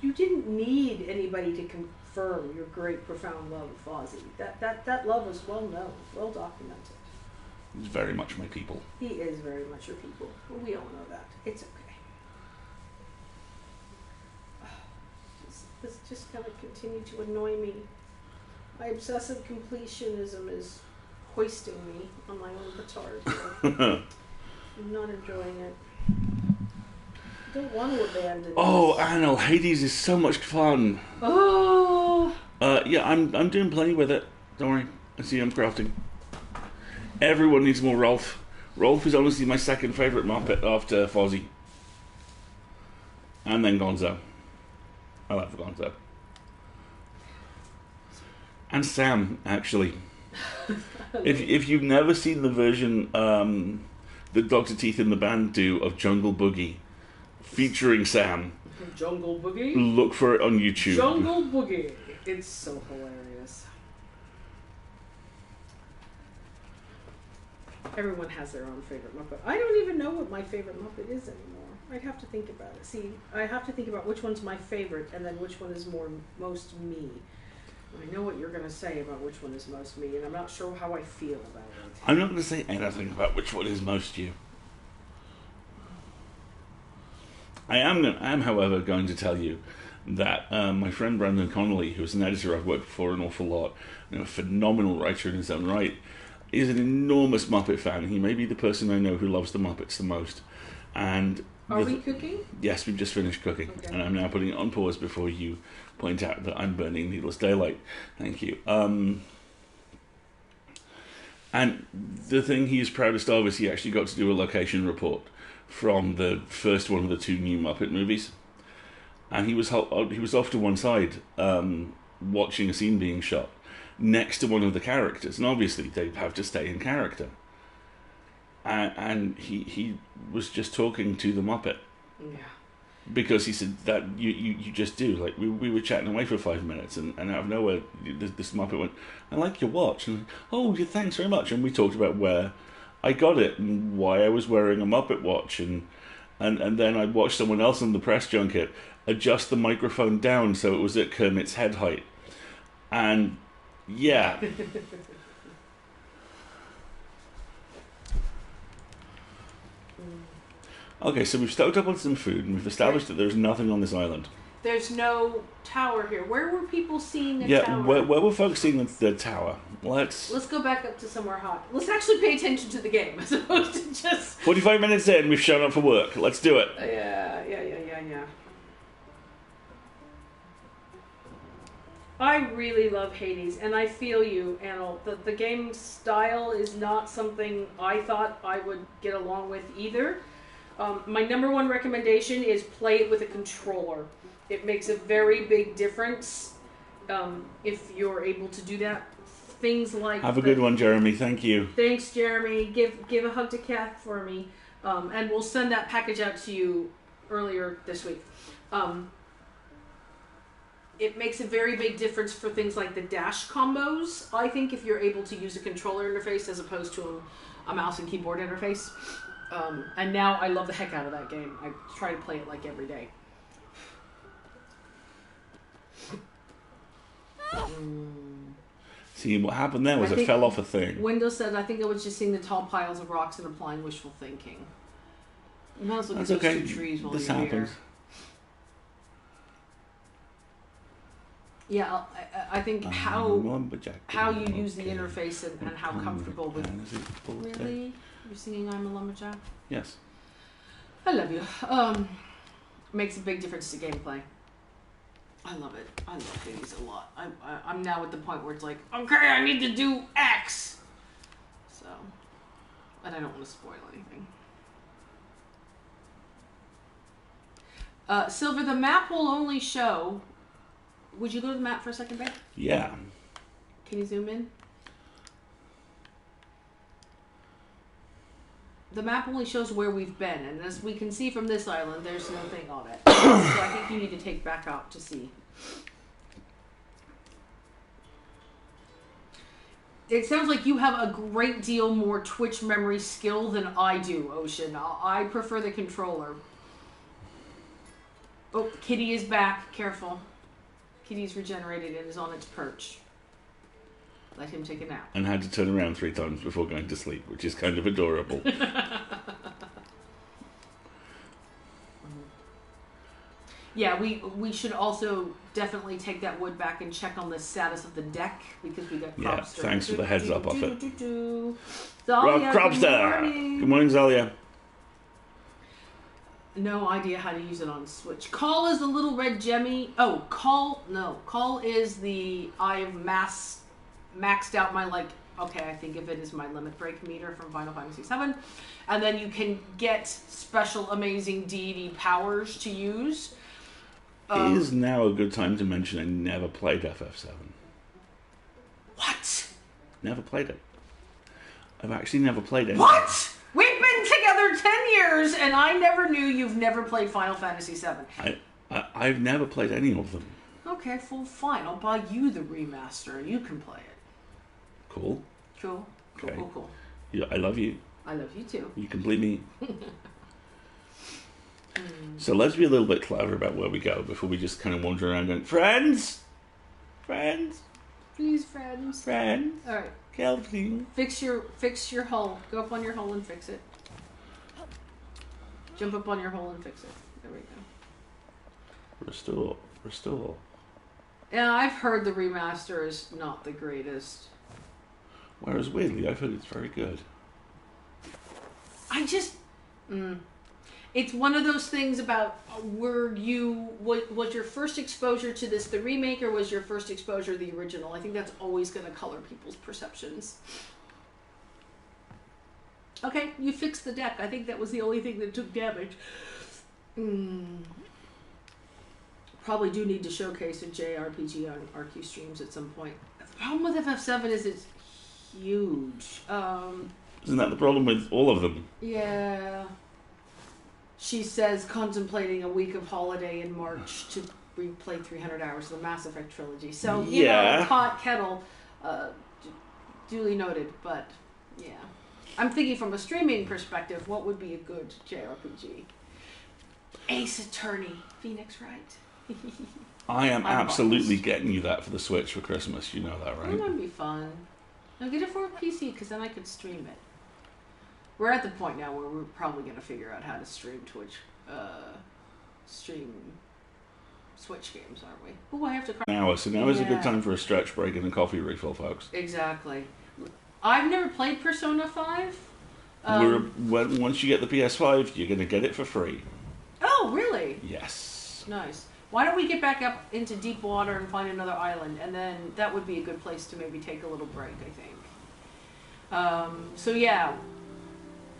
You didn't need anybody to confirm your great profound love of Fozzie. That love was well known, well documented. He's very much my people. He is very much your people. We all know that. It's okay. This just going to continue to annoy me. My obsessive completionism is hoisting me on my own petard. I'm not enjoying it. I don't want to abandon Oh, this. Anil, Hades is so much fun. Oh! Yeah, I'm doing plenty with it. Don't worry. I see I'm crafting. Everyone needs more Rolf. Rolf is honestly my second favourite Muppet after Fozzie. And then Gonzo. I love Gonzo. And Sam, actually. If you've never seen the version that Dr. Teeth and the band do of Jungle Boogie, featuring Sam, Jungle Boogie? look for it on YouTube. Jungle Boogie. It's so hilarious. Everyone has their own favorite Muppet. I don't even know what my favorite Muppet is anymore. I'd have to think about it. See, I have to think about which one's my favorite and then which one is most me. I know what you're going to say about which one is most me, and I'm not sure how I feel about it. I'm not going to say anything about which one is most you. I am, however, going to tell you that my friend Brandon Connolly, who's an editor I've worked for an awful lot, a phenomenal writer in his own right, is an enormous Muppet fan. He may be the person I know who loves the Muppets the most. And are we cooking? Yes, we've just finished cooking, okay. And I'm now putting it on pause before you point out that I'm burning needless daylight. Thank you. And the thing he is proudest of is he actually got to do a location report from the first one of the two new Muppet movies, and he was off to one side watching a scene being shot next to one of the characters, and obviously they have to stay in character. And he was just talking to the Muppet. Yeah. Because he said that you just do. Like, we were chatting away for 5 minutes, and out of nowhere, this Muppet went, "I like your watch." And, "Oh, yeah, thanks very much." And we talked about where I got it and why I was wearing a Muppet watch. And then I watched someone else on the press junket adjust the microphone down so it was at Kermit's head height. And, yeah. Okay, so we've stocked up on some food, and we've established that there's nothing on this island. There's no tower here. Where were people seeing the tower? Yeah, where were folks seeing the tower? Let's go back up to somewhere hot. Let's actually pay attention to the game as opposed to just... 45 minutes in, we've shown up for work. Let's do it. Yeah. I really love Hades, and I feel you, Anil. The game style is not something I thought I would get along with either. My number one recommendation is play it with a controller. It makes a very big difference if you're able to do that. Things like... Have a good one, Jeremy. Thank you. Thanks, Jeremy. Give a hug to Kath for me. And we'll send that package out to you earlier this week. It makes a very big difference for things like the dash combos, I think, if you're able to use a controller interface as opposed to a mouse and keyboard interface. And now I love the heck out of that game. I try to play it like every day. See, what happened there was it fell off a thing. Windows said, I think I was just seeing the tall piles of rocks and applying wishful thinking. You might as well get those 2 trees while this you're happens. here. Yeah, I think how you use the interface and how comfortable with... Really? You're singing I'm a Lumberjack? Yes. I love you. Makes a big difference to gameplay. I love it. I love Hades a lot. I'm now at the point where it's like, okay, I need to do X! So, and I don't want to spoil anything. Silver, the map will only show... Would you go to the map for a second, babe? Yeah. Can you zoom in? The map only shows where we've been, and as we can see from this island, there's nothing on it. So I think you need to take back out to see. It sounds like you have a great deal more Twitch memory skill than I do, Ocean. I prefer the controller. Oh, Kitty is back. Careful. Kitty's regenerated and is on its perch. Let him take a nap. And had to turn around 3 times before going to sleep, which is kind of adorable. Yeah, we should also definitely take that wood back and check on the status of the deck because we got crops. Yeah, thanks for the heads up off it. Zalia, Cropster! Good morning, Zalia. No idea how to use it on Switch. Call is the little red gemmy. Oh, Call. No. Call is the... I've maxed out my, like... Okay, I think of it as my limit break meter from Final Fantasy VII. And then you can get special amazing deity powers to use. It is now a good time to mention I never played FF7. What? Never played it. I've actually never played it. What? We've been together 10 years, and I never knew you've never played Final Fantasy VII. I've never played any of them. Okay, well, fine. I'll buy you the remaster, and you can play it. Cool. Cool. Okay. Cool. Yeah, I love you. I love you, too. You complete me. So let's be a little bit clever about where we go before we just kind of wander around going, Friends! Friends! Please, friends. Friends! All right. Kelvin. Fix your hull. Go up on your hull and fix it. Jump up on your hull and fix it. There we go. Restore. Yeah, I've heard the remaster is not the greatest. Whereas weirdly, I've heard it's very good. It's one of those things about was your first exposure to this the remake or was your first exposure to the original? I think that's always going to color people's perceptions. Okay, you fixed the deck. I think that was the only thing that took damage. Probably do need to showcase a JRPG on RQ streams at some point. The problem with FF7 is it's huge. Isn't that the problem with all of them? Yeah. She says contemplating a week of holiday in March to replay 300 hours of the Mass Effect trilogy. So, you know, hot kettle, duly noted, but yeah. I'm thinking from a streaming perspective, what would be a good JRPG? Ace Attorney, Phoenix Wright. I am absolutely getting you that for the Switch for Christmas. You know that, right? That would be fun. No, get it for a PC because then I could stream it. We're at the point now where we're probably going to figure out how to stream stream Switch games, aren't we? Oh, I have to... Now is a good time for a stretch break and a coffee refill, folks. Exactly. I've never played Persona 5. Once you get the PS5, you're going to get it for free. Oh, really? Yes. Nice. Why don't we get back up into deep water and find another island, and then that would be a good place to maybe take a little break, I think. So yeah,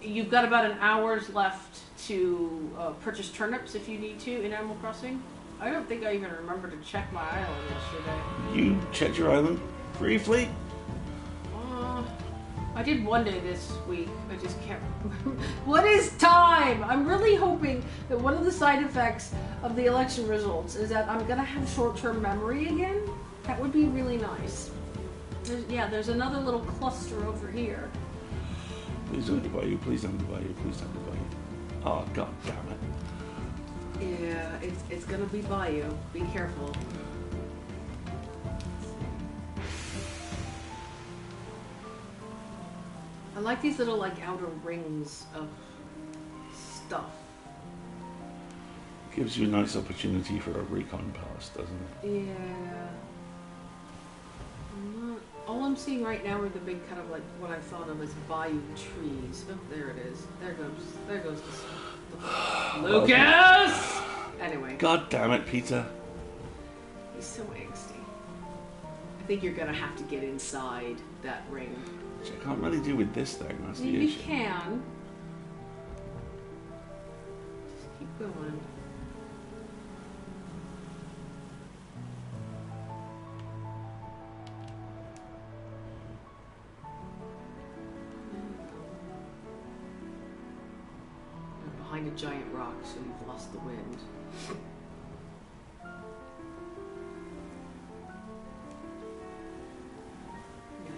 you've got about an hour's left to purchase turnips if you need to in Animal Crossing. I don't think I even remember to check my island yesterday. You checked your island briefly? I did one day this week. I just can't remember. What is time? I'm really hoping that one of the side effects of the election results is that I'm going to have short-term memory again. That would be really nice. There's another little cluster over here. Please don't divide you. Please don't divide you. Please don't divide you. Oh, god damn it. Yeah, it's going to be by you. Be careful. I like these little like outer rings of stuff. Gives you a nice opportunity for a recon pass, doesn't it? Yeah. All I'm seeing right now are the big kind of like what I thought of as bayou trees. Oh, there it is. There goes the Lucas! Anyway. God damn it, Peter. He's so angsty. I think you're gonna have to get inside that ring. Which I can't really do with this thing, that's the You issue. can. Just keep going. You're behind a giant rock, so you've lost the wind.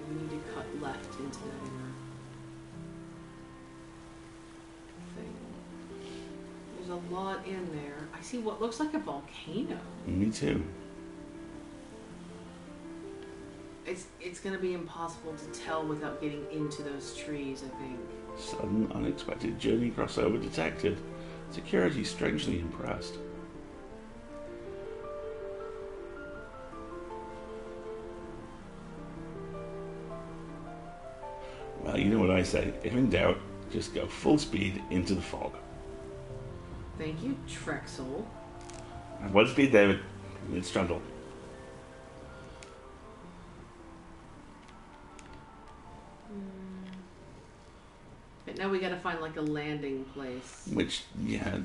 You need to cut left into that inner thing. There's a lot in there. I see what looks like a volcano. Me too. It's going to be impossible to tell without getting into those trees, I think. Sudden unexpected journey crossover detected. Security strangely impressed. Well, you know what I say. If in doubt, just go full speed into the fog. Thank you, Trexel. And what speed, David? It's struggle. But now we gotta find like a landing place. Which, yeah.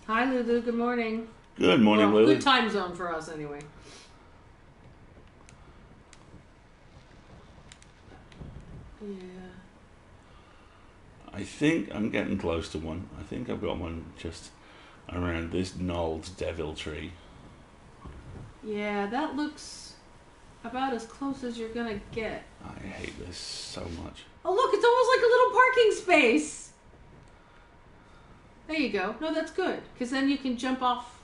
Hi, Lulu. Good morning. Good morning, Lulu. Good time zone for us, anyway. Yeah. I think I'm getting close to one. I think I've got one just around this gnarled devil tree. Yeah, that looks about as close as you're gonna get. I hate this so much. Oh look, it's almost like a little parking space. There you go. No, that's good, because then you can jump off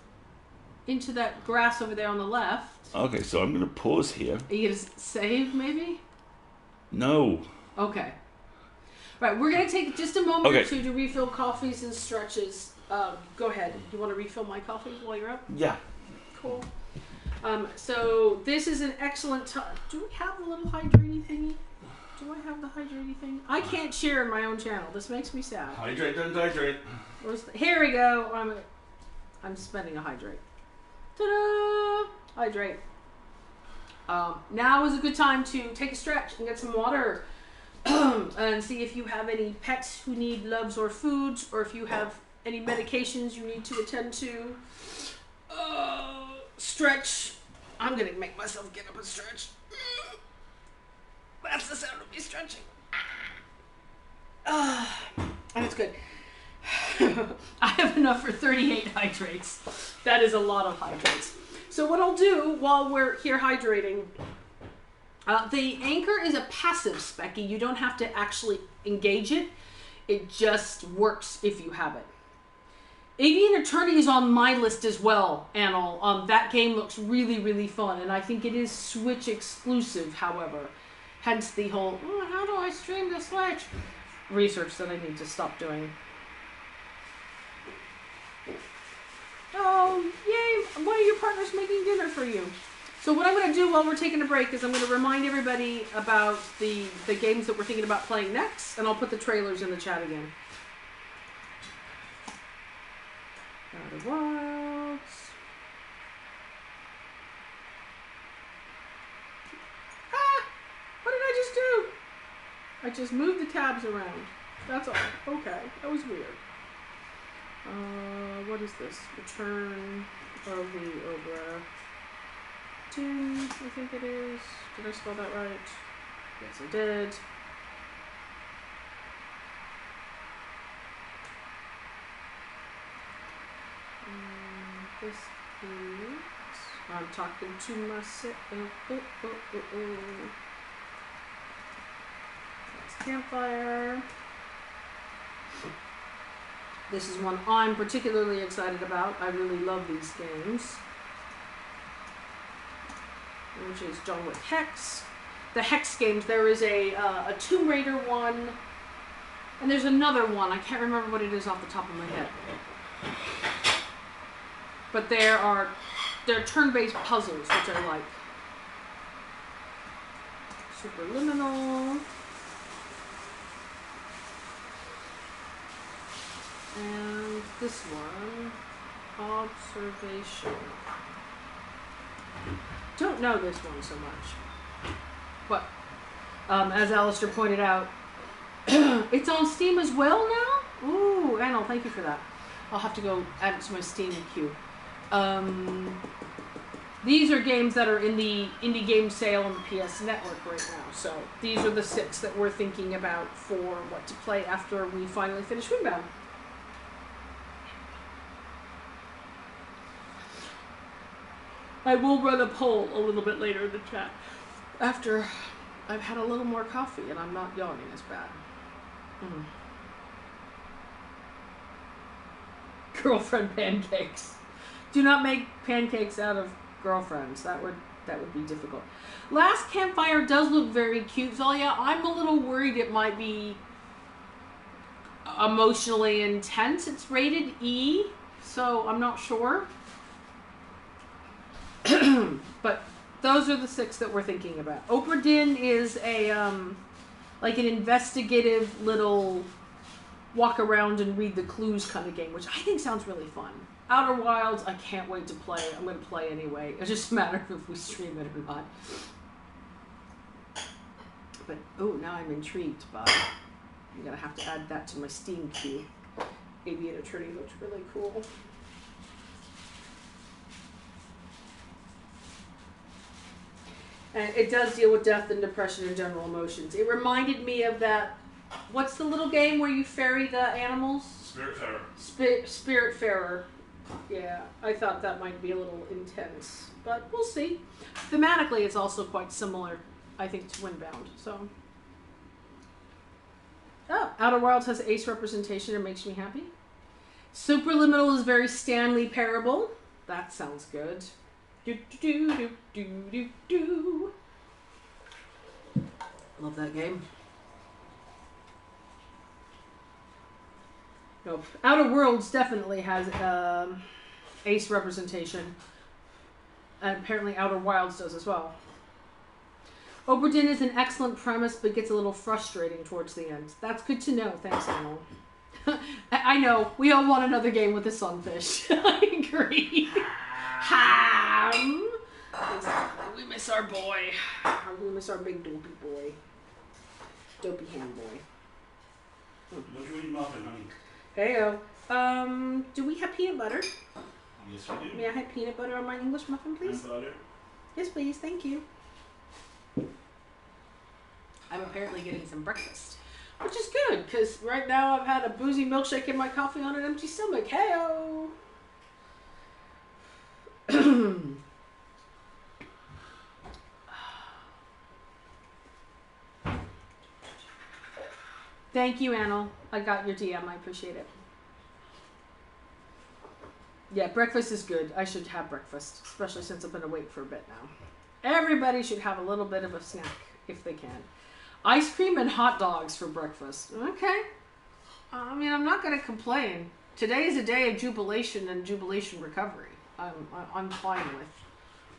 into that grass over there on the left. Okay, so I'm going to pause here. Are you gonna save, maybe? No. Okay. Right, we're gonna take just a moment Okay. or two to refill coffees and stretches. Go ahead. You want to refill my coffee while you're up? Yeah. Cool. So this is an excellent time. Do we have the little hydrating thingy? Do I have the hydrating thing? I can't share in my own channel. This makes me sad. Hydrate, don't hydrate. Here we go. I'm spending a hydrate. Ta-da! Hydrate. Now is a good time to take a stretch and get some water. And see if you have any pets who need loves or foods, or if you have any medications you need to attend to. Stretch. I'm going to make myself get up and stretch. That's the sound of me stretching. And it's good. I have enough for 38 hydrates. That is a lot of hydrates. So what I'll do while we're here hydrating, the anchor is a passive specky. You don't have to actually engage it. It just works if you have it. Avian Attorney is on my list as well, Anil. That game looks really, really fun, and I think it is Switch exclusive, however. Hence the whole, how do I stream the Switch? Research that I need to stop doing. Oh, yay! One of your partners making dinner for you. So what I'm going to do while we're taking a break is I'm going to remind everybody about the games that we're thinking about playing next, and I'll put the trailers in the chat again. Outer Wilds. I just moved the tabs around. That's all. Okay, that was weird. What is this? Return of the Obra Dinn, I think it is. Did I spell that right? Yes, I did. This is... I'm talking to myself. That's Campfire. This is one I'm particularly excited about. I really love these games. Which is John Wick Hex. The Hex games, there is a Tomb Raider one, and there's another one. I can't remember what it is off the top of my head. But they're turn-based puzzles, which I like. Superliminal. And this one, Observation. Don't know this one so much. But, as Alistair pointed out, it's on Steam as well now? Ooh, Anil, thank you for that. I'll have to go add it to my Steam queue. These are games that are in the indie game sale on the PS Network right now. So these are the 6 that we're thinking about for what to play after we finally finish Windbound. I will run a poll a little bit later in the chat after I've had a little more coffee and I'm not yawning as bad. Girlfriend pancakes. Do not make pancakes out of girlfriends. That would be difficult. Last Campfire does look very cute, Zalia. I'm a little worried it might be emotionally intense. It's rated E, so I'm not sure. But those are the 6 that we're thinking about. Obra Dinn is a like an investigative little walk around and read the clues kind of game, which I think sounds really fun. Outer Wilds, I can't wait to play. I'm going to play anyway. It's just a matter of if we stream it or not. But, oh, now I'm intrigued by... I'm going to have to add that to my Steam queue. Aviator Attorney looks really cool. And it does deal with death and depression and general emotions. It reminded me of that... What's the little game where you ferry the animals? Spiritfarer. Spiritfarer. Yeah, I thought that might be a little intense, but we'll see. Thematically, it's also quite similar, I think, to Windbound. So, Outer Wilds has ace representation and makes me happy. Superliminal is very Stanley Parable. That sounds good. Do do do do do do. Love that game. Nope. Outer Worlds definitely has ace representation. And apparently Outer Wilds does as well. Obra Dinn is an excellent premise, but gets a little frustrating towards the end. That's good to know. Thanks, Anil. I know. We all want another game with the sunfish. I agree. Ham! Exactly. We miss our boy. We miss our big dopey boy. Dopey ham boy. What's your muffin, honey? Heyo. Do we have peanut butter? Yes, we do. May I have peanut butter on my English muffin, please? And butter. Yes, please. Thank you. I'm apparently getting some breakfast, which is good, because right now I've had a boozy milkshake in my coffee on an empty stomach. Heyo. Thank you, Anil. I got your DM. I appreciate it. Yeah, breakfast is good. I should have breakfast, especially since I've been awake for a bit now. Everybody should have a little bit of a snack if they can. Ice cream and hot dogs for breakfast. Okay. I mean, I'm not going to complain. Today is a day of jubilation and jubilation recovery. I'm fine with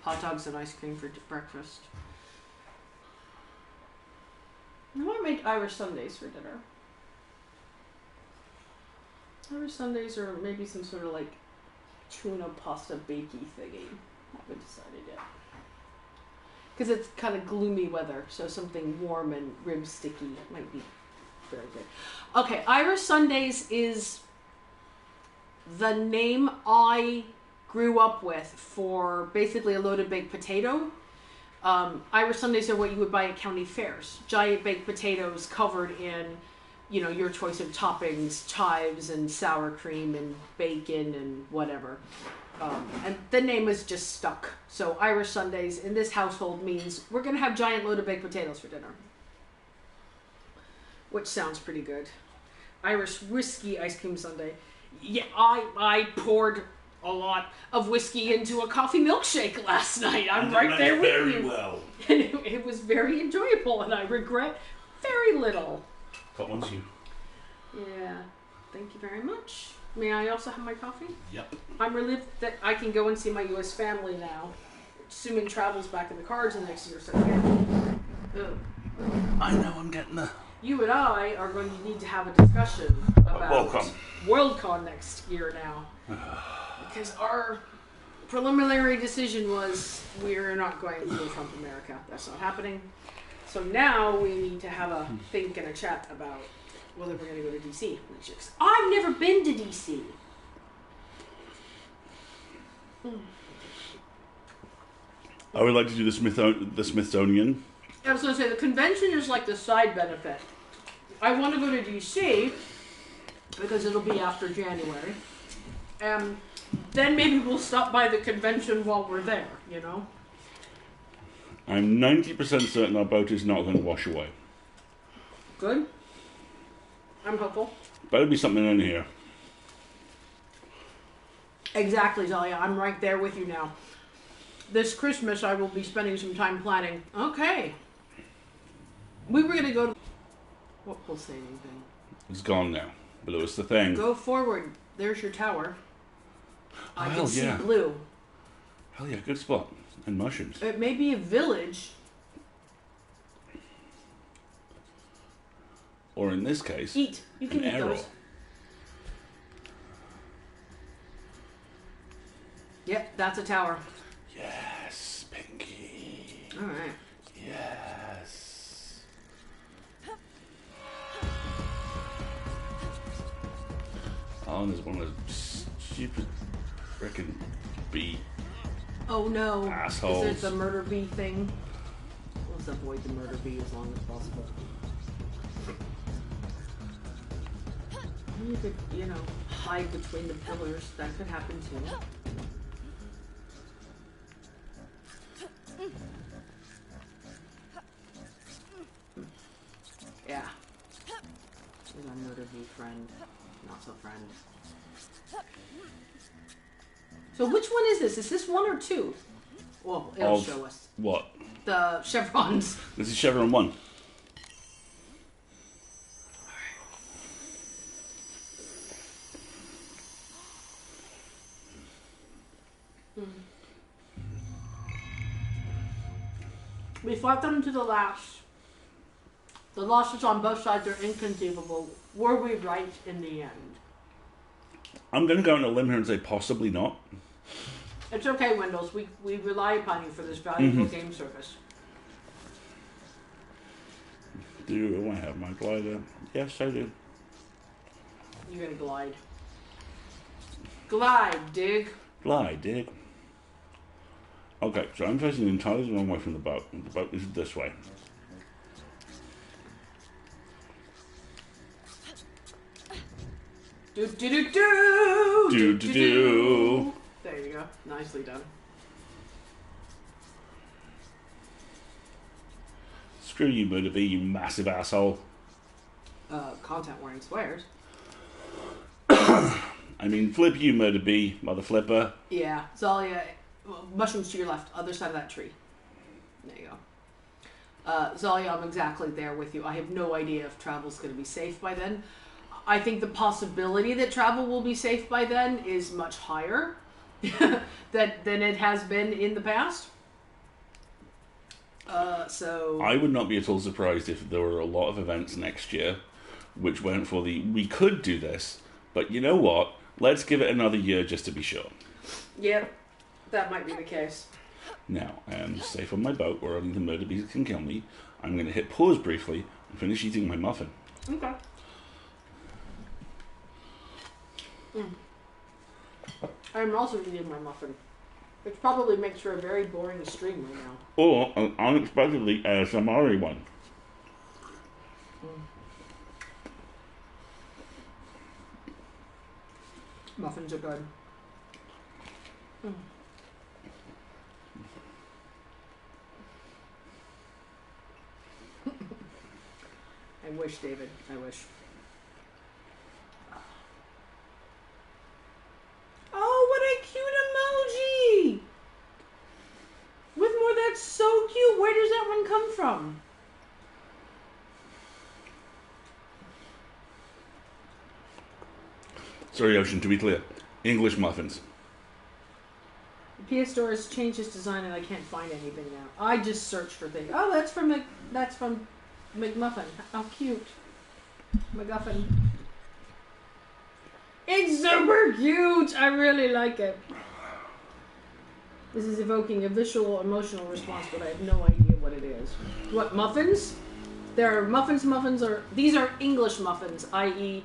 hot dogs and ice cream for breakfast. I want to make Irish Sundays for dinner. Irish Sundays or maybe some sort of like tuna pasta bakey thingy. I haven't decided yet. because it's kind of gloomy weather, so something warm and rib sticky might be very good. Okay, Irish Sundays is the name I grew up with for basically a loaded baked potato. Irish Sundays are what you would buy at county fairs. Giant baked potatoes covered in, your choice of toppings, chives and sour cream and bacon and whatever. And the name is just stuck. So Irish Sundays in this household means we're going to have giant loaded baked potatoes for dinner. Which sounds pretty good. Irish whiskey ice cream sundae. Yeah, I poured a lot of whiskey into a coffee milkshake last night. I'm right there with you. Very well. And it was very enjoyable, and I regret very little. Got one to you. Yeah. Thank you very much. May I also have my coffee? Yep. I'm relieved that I can go and see my U.S. family now, assuming travel's back in the cards in the next year or so. I know, I'm getting there. You and I are going to need to have a discussion about Worldcon next year now. Because our preliminary decision was we're not going to Trump America. That's not happening. So now we need to have a think and a chat about whether we're going to go to D.C. I've never been to D.C. I would like to do the Smithsonian. I was going to say, the convention is like the side benefit. I want to go to D.C. because it'll be after January. And then maybe we'll stop by the convention while we're there, I'm 90% certain our boat is not going to wash away. Good. I'm hopeful. Better be something in here. Exactly, Zalia. I'm right there with you now. This Christmas, I will be spending some time planning. Okay. We were going to go to... What will say anything? It's gone now. Blue is the thing. Go forward. There's your tower. I can see blue. Hell yeah, good spot. And mushrooms. It may be a village. Or in this case, you can eat arrow. those. Yep, that's a tower. Yes, Pinky. All right. Yes. Oh, and there's one of those stupid frickin' bee. Oh no. Assholes. Is it the murder bee thing? Let's avoid the murder bee as long as possible. You could, hide between the pillars. That could happen too. Yeah. There's our murder bee friend. Not so friend. So which one is this? Is this 1 or 2? Well, it'll show us. What? The chevrons. This is chevron 1. We fought them to the last. The losses on both sides are inconceivable. Were we right in the end? I'm going to go on a limb here and say possibly not. It's okay, Windows. We rely upon you for this valuable game service. Do I have my glider? Yes, I do. You're going to glide. Glide, dig. Glide, dig. Okay, so I'm facing entirely the wrong way from the boat. The boat is this way. Do do do do do do do. There you go. Nicely done. Screw you, Murder Bee, you massive asshole. Content warning swears. I mean, flip you, Murder Bee, mother flipper. Yeah, Zalia, mushrooms to your left, other side of that tree. There you go. Zalia, I'm exactly there with you. I have no idea if travel's going to be safe by then. I think the possibility that travel will be safe by then is much higher than it has been in the past. So I would not be at all surprised if there were a lot of events next year which went for we could do this, but you know what? Let's give it another year just to be sure. Yep, that might be the case. Now, I am safe on my boat where only the murder beast can kill me. I'm going to hit pause briefly and finish eating my muffin. Okay. I'm also eating my muffin, which probably makes for a very boring stream right now. Or an unexpectedly ASMR one. Muffins are good. I wish, David. I wish. Oh, what a cute emoji! Whitmore, that's so cute. Where does that one come from? Sorry, Ocean, to be clear. English muffins. The PS Store has changed its design and I can't find anything now. I just searched for things. Oh, that's from McMuffin. How cute. McGuffin. It's super cute! I really like it. This is evoking a visual, emotional response, but I have no idea what it is. What, muffins? There are muffins. These are English muffins, i.e.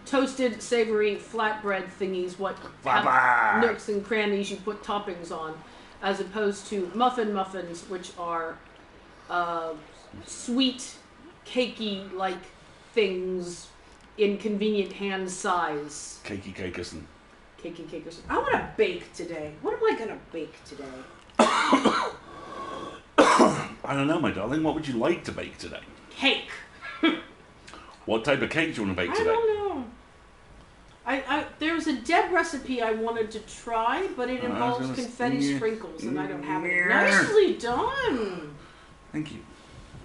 toasted, savory, flatbread thingies, what have nooks and crannies you put toppings on, as opposed to muffins, which are sweet, cakey-like things in convenient hand size. Cakey Cakerson. Cakey Cakerson. I want to bake today. What am I going to bake today? I don't know, my darling. What would you like to bake today? Cake. What type of cake do you want to bake today? I don't know. There was a Deb recipe I wanted to try, but it involves confetti sprinkles, and I don't have it. Nicely done! Thank you.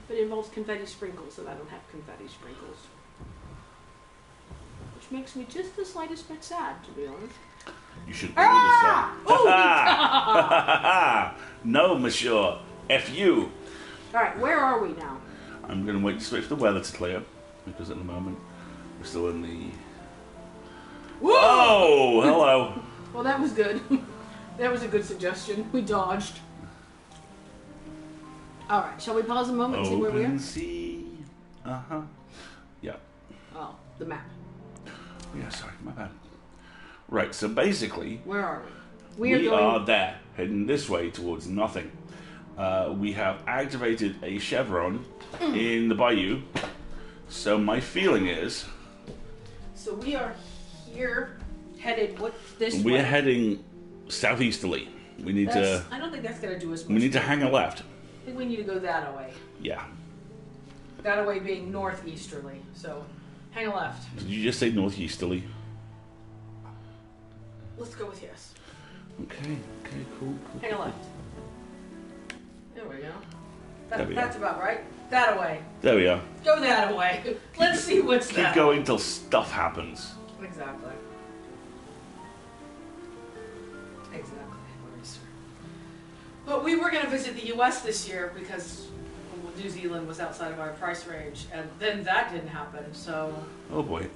But it involves confetti sprinkles, and I don't have confetti sprinkles. Which makes me just the slightest bit sad, to be honest. You should be sad. No, monsieur. F you. Alright, where are we now? I'm going to wait to wait for the weather to clear, because at the moment we're still in the... Whoa! Oh, hello. Well, that was good. That was a good suggestion. We dodged. Alright, shall we pause a moment and see where we are? Open sea. Uh-huh. Yeah. Oh, the map. Yeah, sorry, my bad. Right, so basically... Where are we? We are there, heading this way towards nothing. We have activated a chevron in the bayou. So my feeling is... So we are here, headed this way? We are heading southeasterly. We need to... I don't think that's going to do us much. We need to hang a left. I think we need to go that way. Yeah. That way being northeasterly. So, hang a left. Did you just say northeasterly? Let's go with yes. Okay, cool. Hang a left. There we go. There we that's about right. That away. There we are. Go that away. Let's see what's that. Keep going till stuff happens. Exactly. But we were going to visit the U.S. this year because New Zealand was outside of our price range, and then that didn't happen, so... Oh boy.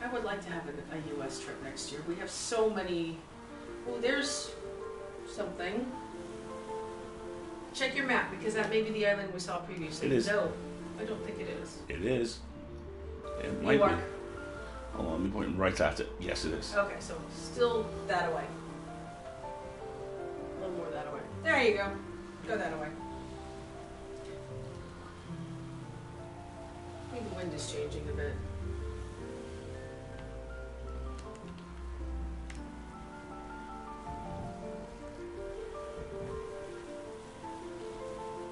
I would like to have a U.S. trip next year. We have so many... Oh, there's something. Check your map, because that may be the island we saw previously. It is. No, I don't think it is. It is. It might be. Hold on, let me point right at it. Yes, it is. Okay, so still that away. A little more that away. There you go. Go that away. I think the wind is changing a bit.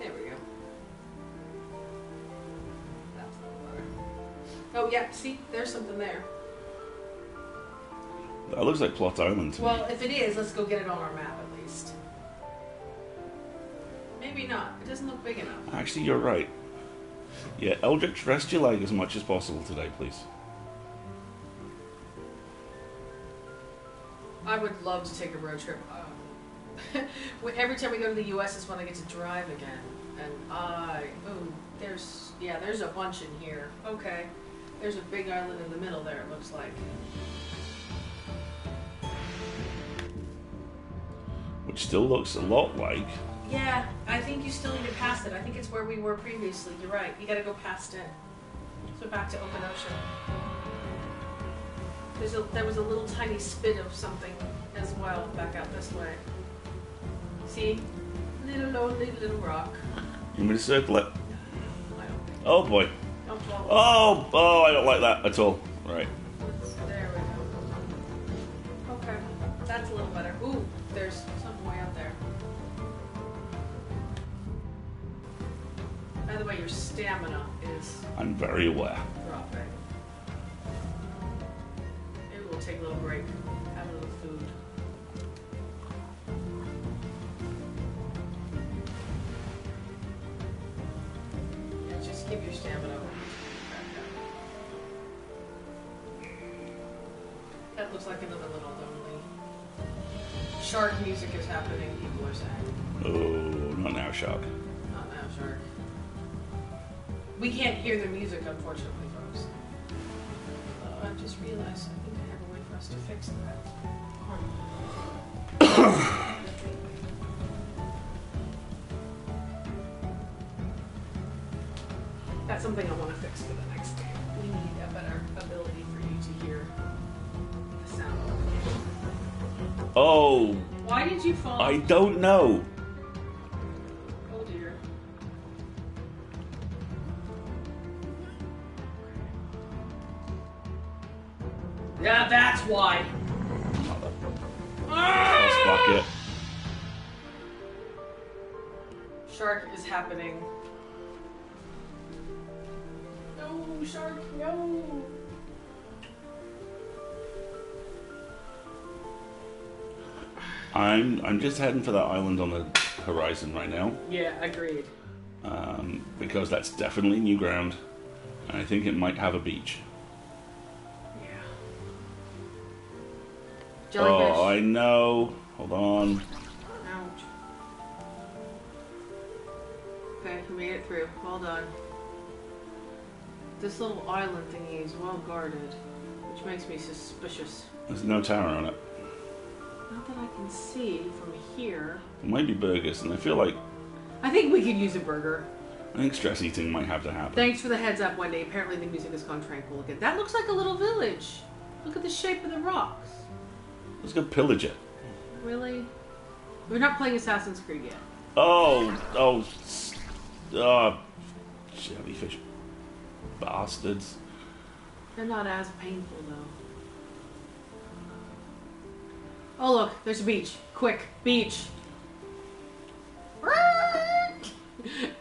There we go. That's a little better. Oh yeah, see, there's something there. That looks like Plot Island to me. Well, if it is, let's go get it on our map at least. Maybe not. It doesn't look big enough. Actually, you're right. Yeah, Eldritch, rest your leg as much as possible today, please. I would love to take a road trip. Every time we go to the U.S. is when I get to drive again. And there's a bunch in here. Okay. There's a big island in the middle there, it looks like. Which still looks a lot like Yeah, I think you still need to pass it. I think it's where we were previously. You're right. You gotta go past it. So back to open ocean. There was a little tiny spit of something as well back out this way. See? Little lonely little rock. You want me to circle it? I don't think. Oh boy. Don't fall. Oh, I don't like that at all. Right. There we go. Okay. That's a little better. Ooh, there's something way out there. By the way, your stamina is I'm very aware. dropping. Maybe we'll take a little break. Have a little food. Yeah, just keep your stamina up. That looks like another little lonely. Shark music is happening, people are saying. Oh, not now, Shark. Not now, Shark. We can't hear the music, unfortunately, folks. I've just realized I think I have a way for us to fix that. That's something I want to fix for the next game. We need a better ability for you to hear the sound. Oh, Why did you fall? I don't know. Oh dear. Yeah, that's why. Cross bucket. Shark is happening. No, shark, no. I'm just heading for that island on the horizon right now, Yeah, agreed. because that's definitely new ground, and I think it might have a beach. Yeah. Jellyfish. Oh, I know. Hold on. Ouch. Okay, we made it through. Well done. This little island thingy is well guarded, which makes me suspicious. There's no tower on it. Not that I can see from here. It might be burgers, and I feel like I think we could use a burger. stress eating might have to happen. Thanks for the heads up, Wendy. Apparently the music has gone tranquil again. That looks like a little village. Look at the shape of the rocks. Let's go pillage it. Really? We're not playing Assassin's Creed yet. Oh, jellyfish bastards. They're not as painful, though. Oh, look. There's a beach. Quick. Beach.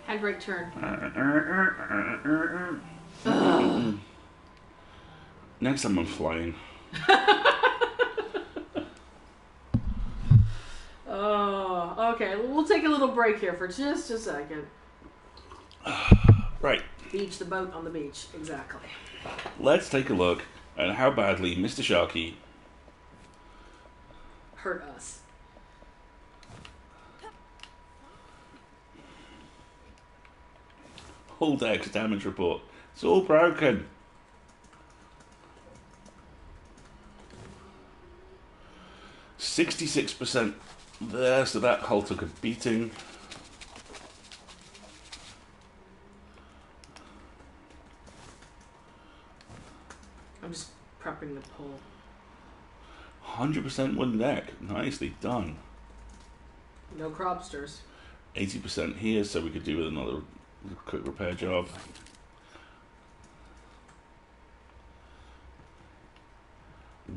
Handbrake turn. Next time I'm flying. Oh, okay. We'll take a little break here for just a second. Right. Beach the boat on the beach. Exactly. Let's take a look at how badly Mr. Sharky Hurt us. Hull decks damage report. It's all broken. %66% there, so that hull took a beating. I'm just prepping the pull. 100% wooden deck. Nicely done. No cropsters. 80% here, so we could do with another quick repair job.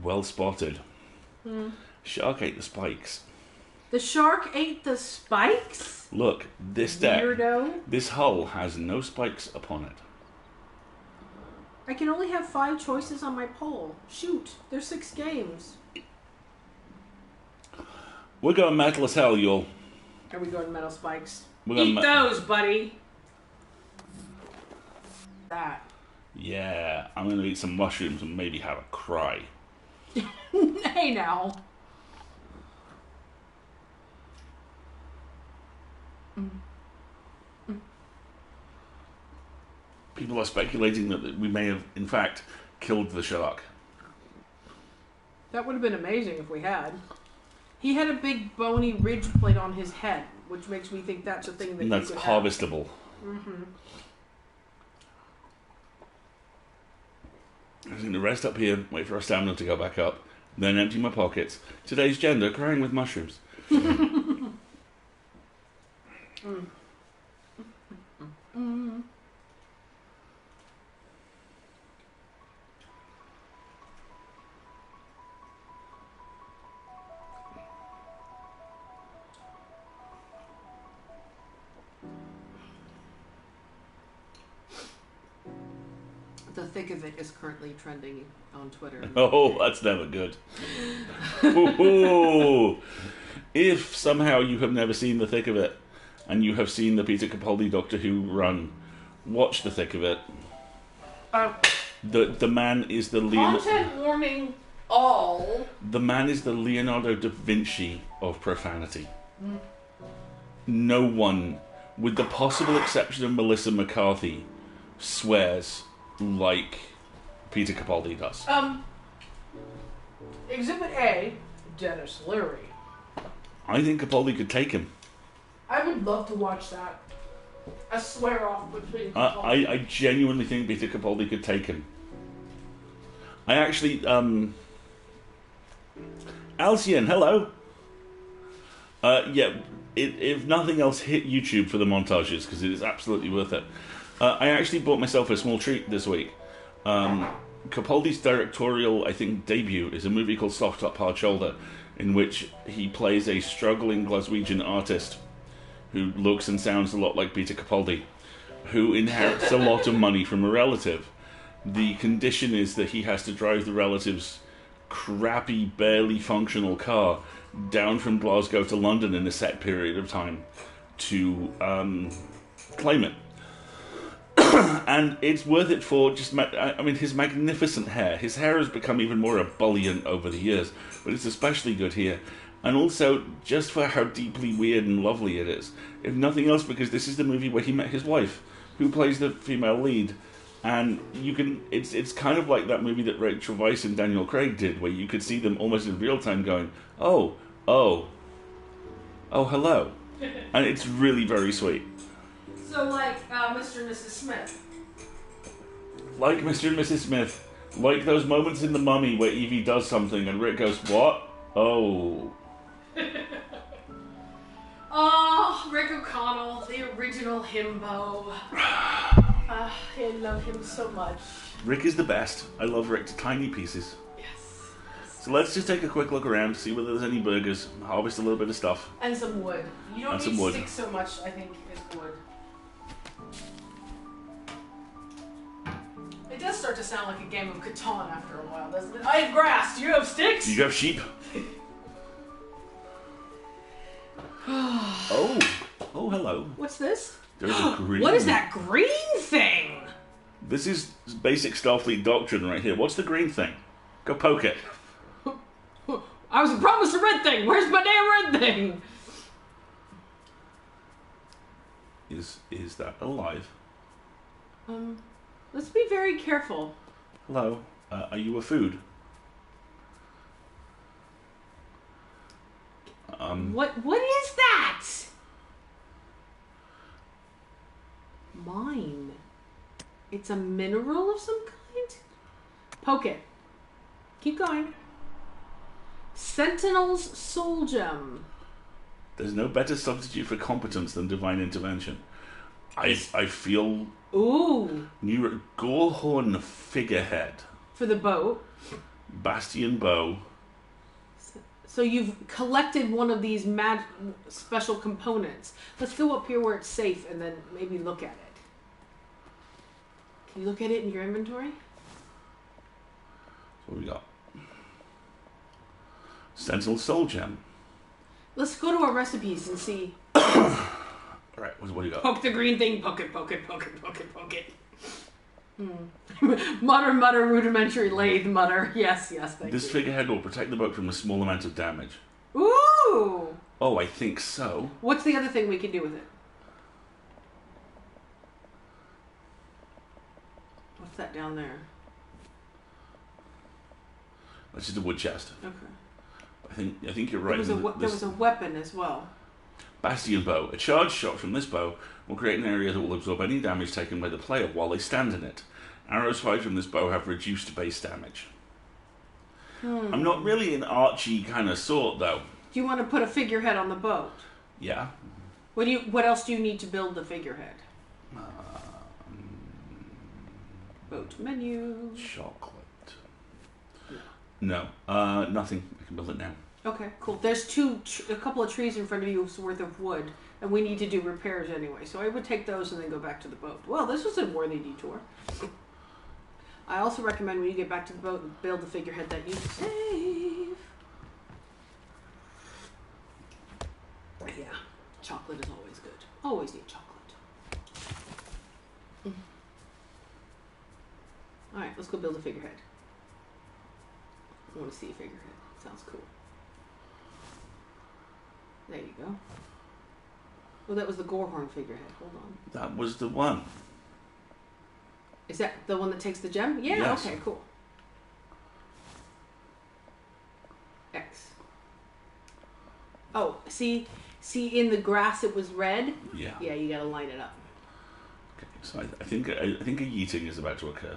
Well spotted. Shark ate the spikes. The shark ate the spikes? Look, this deck, Weirdo. this hull has no spikes upon it. I can only have 5 choices on my poll. Shoot, there's 6 games. We're going metal as hell, y'all. Are we going metal spikes? We're going Eat those, buddy. That. Yeah, I'm going to eat some mushrooms and maybe have a cry. Hey now. People are speculating that we may have, in fact, killed the shark. That would have been amazing if we had. He had a big bony ridge plate on his head. which makes me think that's a thing that and that's you could harvestable. Mm-hmm. I'm going to rest up here, wait for our stamina to go back up, then empty my pockets. Today's gender, crying with mushrooms. Mm. Mm. The thick of it is currently trending on Twitter. Oh, that's never good. Ooh. If somehow you have never seen The Thick of It, and you have seen the Peter Capaldi Doctor Who run, watch The Thick of It. The man is the Content warning all. The man is the Leonardo da Vinci of profanity. Mm. No one, with the possible exception of Melissa McCarthy, swears like Peter Capaldi does. Exhibit A, Dennis Leary. I think Capaldi could take him. I would love to watch that. A swear off between Capaldi. I genuinely think Peter Capaldi could take him. I actually, Alcyon, hello. Yeah, if nothing else, hit YouTube for the montages, because it is absolutely worth it. I actually bought myself a small treat this week. Capaldi's directorial, I think, debut is a movie called Soft Top Hard Shoulder, in which he plays a struggling Glaswegian artist who looks and sounds a lot like Peter Capaldi, who inherits a lot of money from a relative. The condition is that he has to drive the relative's crappy, barely functional car down from Glasgow to London in a set period of time to claim it. And it's worth it for just, his magnificent hair. His hair has become even more ebullient over the years, but it's especially good here. And also, just for how deeply weird and lovely it is. If nothing else, because this is the movie where he met his wife, who plays the female lead. And you can, it's kind of like that movie that Rachel Weisz and Daniel Craig did, where you could see them almost in real time going, oh, hello. And it's really very sweet. So like Mr. and Mrs. Smith. Like Mr. and Mrs. Smith. Like those moments in The Mummy where Evie does something and Rick goes, what? Oh. Oh, Rick O'Connell, the original himbo. I love him so much. Rick is the best. I love Rick to tiny pieces. Yes. So let's just take a quick look around, see whether there's any burgers, harvest a little bit of stuff. And some wood. You don't need sticks so much, I think, as wood. It does start to sound like a game of Catan after a while, doesn't it? I have grass. Do you have sticks? Do you have sheep? Oh, hello. What's this? There's a green... What is that green thing? This is basic Starfleet doctrine right here. What's the green thing? Go poke it. I was promised a red thing. Where's my damn red thing? Is that alive? Let's be very careful. Hello. Are you a food? What is that? Mine. It's a mineral of some kind? Poke it. Keep going. Sentinel's Soul Gem. There's no better substitute for competence than divine intervention. I feel... Ooh. Gorehorn figurehead. For the boat. Bastion bow. So you've collected one of these special components. Let's go up here where it's safe and then maybe look at it. Can you look at it in your inventory? What do we got? Sentinel Soul Gem. Let's go to our recipes and see. Alright, what do you got? Poke the green thing, poke it, poke it, poke it, poke it, poke it. Mutter, mutter, rudimentary lathe, mutter. Yes, thank you. This figurehead will protect the boat from a small amount of damage. Ooh! Oh, I think so. What's the other thing we can do with it? What's that down there? That's just a wood chest. Okay. I think you're right. There was a weapon as well. Bastion bow. A charge shot from this bow will create an area that will absorb any damage taken by the player while they stand in it. Arrows fired from this bow have reduced base damage. I'm not really an archy kind of sort, though. Do you want to put a figurehead on the boat? Yeah. What else do you need to build the figurehead? Boat menu. Chocolate. No. Nothing. I can build it now. Okay, cool. There's a couple of trees in front of you worth of wood, and we need to do repairs anyway. So I would take those and then go back to the boat. Well, this was a worthy detour. I also recommend when you get back to the boat, build the figurehead that you save. Yeah, chocolate is always good. Always need chocolate. Alright, let's go build a figurehead. I want to see a figurehead. Sounds cool. There you go. Oh, that was the Gorehorn figurehead. Hold on. That was the one. Is that the one that takes the gem? Yeah, yes. Okay, cool. X. Oh, see in the grass it was red? Yeah. Yeah, you gotta line it up. Okay, so I think a yeeting is about to occur.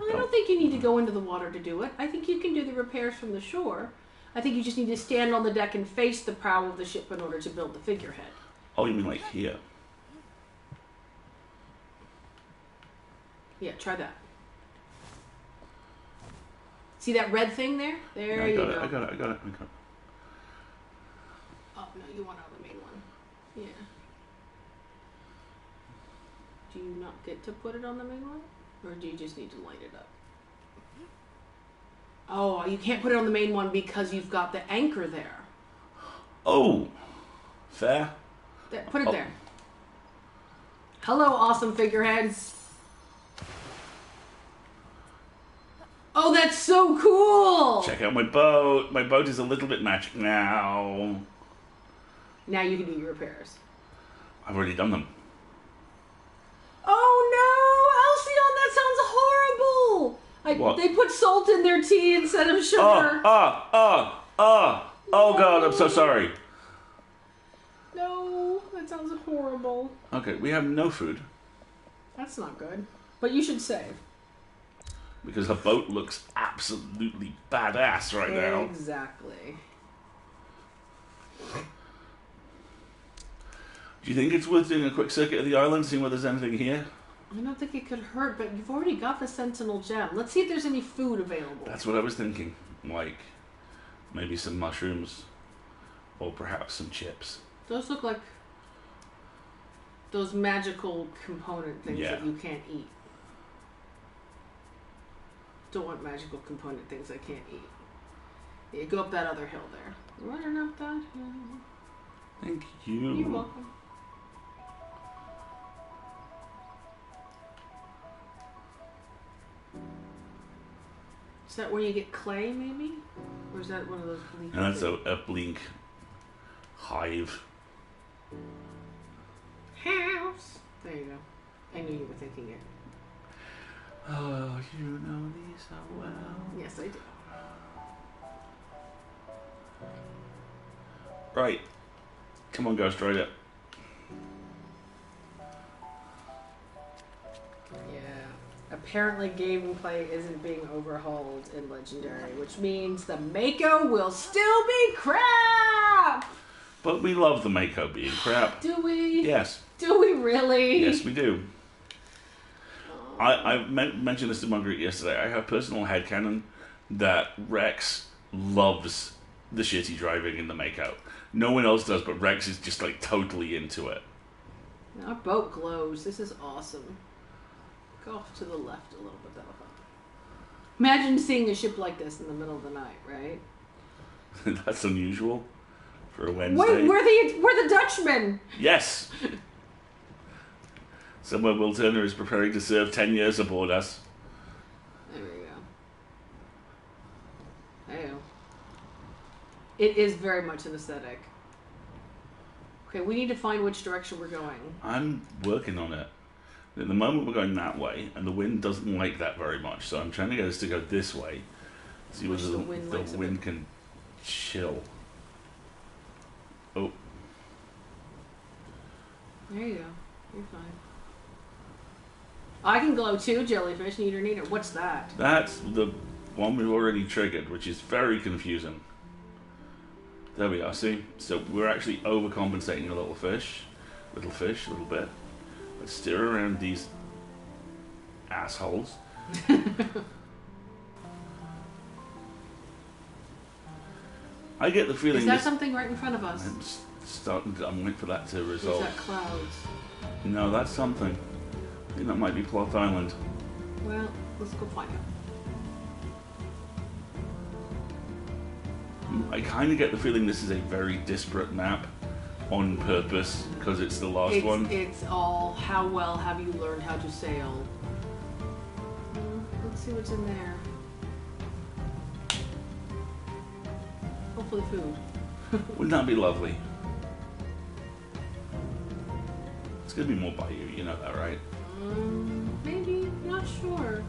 I don't think you need to go into the water to do it. I think you can do the repairs from the shore. I think you just need to stand on the deck and face the prow of the ship in order to build the figurehead. Oh, you mean like here? Yeah, try that. See that red thing there? There you go. I got it. Oh, no, you want it on the main one. Yeah. Do you not get to put it on the main one? Or do you just need to line it up? Oh, you can't put it on the main one because you've got the anchor there. Oh, fair. There, put it there. Hello, awesome figureheads. Oh, that's so cool! Check out my boat. My boat is a little bit magic now. Now you can do your repairs. I've already done them. Oh no! Alcyon, that sounds horrible! They put salt in their tea instead of sugar. Oh God, I'm so sorry. No, that sounds horrible. Okay, we have no food. That's not good. But you should save. Because the boat looks absolutely badass right now. Exactly. Do you think it's worth doing a quick circuit of the island, seeing whether there's anything here? I don't think it could hurt, but you've already got the Sentinel gem. Let's see if there's any food available. That's what I was thinking. Like, maybe some mushrooms. Or perhaps some chips. Those look like those magical component things that you can't eat. Don't want magical component things I can't eat. Yeah, go up that other hill there. Running up that hill. Thank you. You're welcome. Is that where you get clay, maybe? Or is that one of those bleak? And that's a blink hive. House. There you go. I knew you were thinking it. Oh, you know me so well. Yes, I do. Right. Come on, Ghost Rider. Yeah. Apparently gameplay isn't being overhauled in Legendary, which means the Mako will still be crap! But we love the Mako being crap. Do we? Yes. Do we really? Yes, we do. I mentioned this to Margaret yesterday. I have personal headcanon that Rex loves the shitty driving in the Mako. No one else does, but Rex is just like totally into it. Our boat glows. This is awesome. Go off to the left a little bit. That'll help. Imagine seeing a ship like this in the middle of the night, right? That's unusual for a Wednesday. Wait, we're the Dutchmen. Yes. Somewhere Will Turner is preparing to serve 10 years aboard us. There we go. Hey-o. It is very much an aesthetic. Okay, we need to find which direction we're going. I'm working on it. At the moment we're going that way, and the wind doesn't like that very much, so I'm trying to get us to go this way. See whether the wind can chill. Oh. There you go. You're fine. I can glow too, jellyfish. Neater, neater. What's that? That's the one we've already triggered, which is very confusing. There we are, see? So we're actually overcompensating a little fish, a little bit. Let's steer around these assholes. I get the feeling... Is that something right in front of us? I'm waiting for that to Or is resolve. that clouds? No, that's something. I think that might be Plot Island. Well, let's go find out. I kind of get the feeling this is a very disparate map on purpose because it's the last one. It's all how well have you learned how to sail. Let's see what's in there. Hopefully food. Wouldn't that be lovely? It's gonna be more by you know that, right? Maybe, not sure.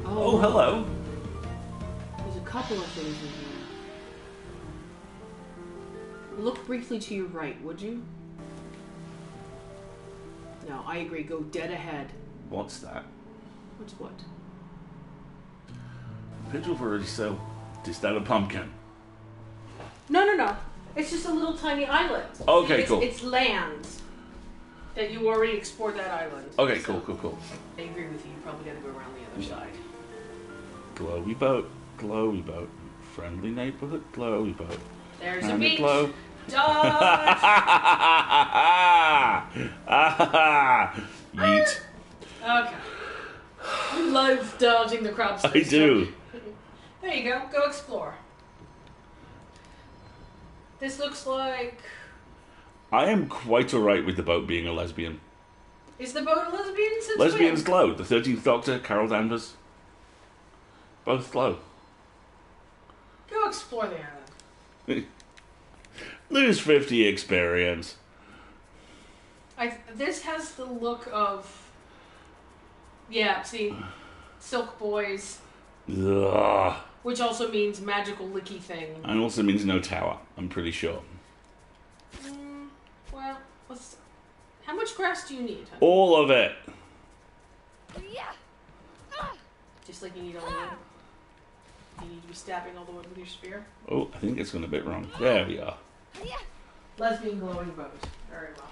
Oh, hello. There's a couple of things in here. Look briefly to your right, would you? No, I agree. Go dead ahead. What's that? What's what? Picture for already so. Is that a pumpkin? No. It's just a little tiny island. Okay, cool. It's land. That you already explored that island. Okay, so cool. I agree with you. You probably got to go around the other side. Glowy boat, friendly neighborhood, glowy boat. There's and a beach. Glow. Dodge! Yeet. Okay. You love dodging the crabs. I do. There you go. Go explore. This looks like... I am quite alright with the boat being a lesbian. Is the boat a lesbian since Lesbians when? glow. The 13th Doctor, Carol Danvers. Both glow. Go explore the island. Lose 50 experience. This has the look of... Yeah, see? Silk Boys. Ugh. Which also means magical licky thing. And also means no tower, I'm pretty sure. Well, let's... How much grass do you need, honey? All of it. Just like you need all the wood. You need to be stabbing all the wood with your spear. Oh, I think it's gone a bit wrong. There we are. Lesbian glowing boat. Very well.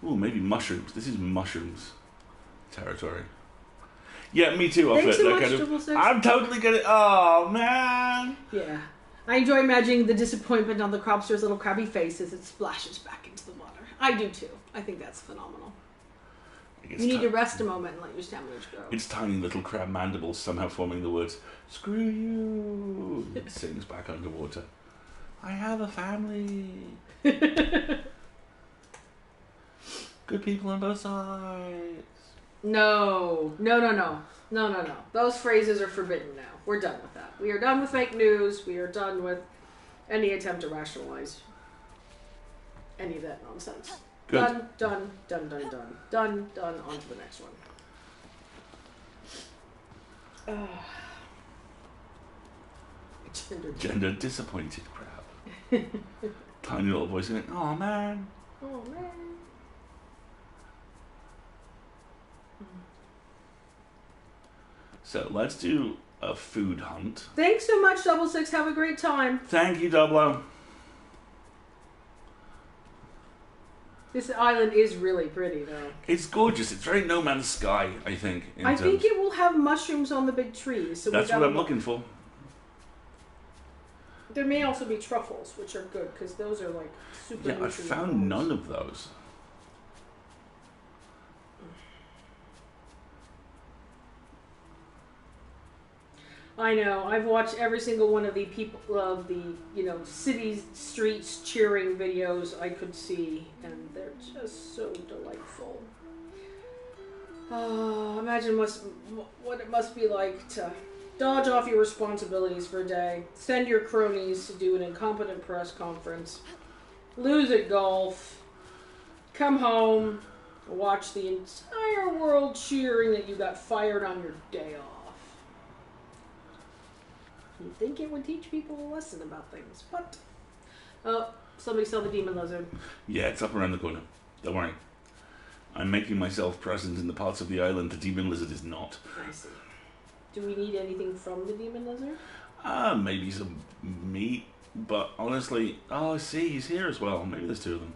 Ooh, maybe mushrooms. This is mushrooms territory. Yeah, me too. Thanks so much, kind Triple of, Six. I'm totally getting. Oh man. Yeah. I enjoy imagining the disappointment on the crobster's little crabby face as it splashes back into the water. I do too. I think that's phenomenal. You need to rest a moment and let your stamina grow. Its tiny little crab mandibles somehow forming the words, "Screw you." It sings back underwater. I have a family. Good people on both sides. No. Those phrases are forbidden now. We're done with that. We are done with fake news. We are done with any attempt to rationalize any of that nonsense. Good. Done. On to the next one. Gender disappointed crab. Tiny little voice going, "Oh man." Oh man. So let's do a food hunt. Thanks so much, Double Six. Have a great time. Thank you, Doblo. This island is really pretty, though. It's gorgeous. It's very No Man's Sky, I think. I think it will have mushrooms on the big trees. So that's what I'm looking for. There may also be truffles, which are good, because those are like super Yeah, I found none of those. I know. I've watched every single one of the city streets cheering videos I could see, and they're just so delightful. Oh, imagine what it must be like to Dodge off your responsibilities for a day. Send your cronies to do an incompetent press conference. Lose at golf. Come home. Watch the entire world cheering that you got fired on your day off. You'd think it would teach people a lesson about things, but... Oh, somebody saw the demon lizard. Yeah, it's up around the corner. Don't worry. I'm making myself present in the parts of the island the demon lizard is not. I see. Do we need anything from the demon lizard? Maybe some meat, but honestly... Oh, I see, he's here as well. Maybe there's two of them.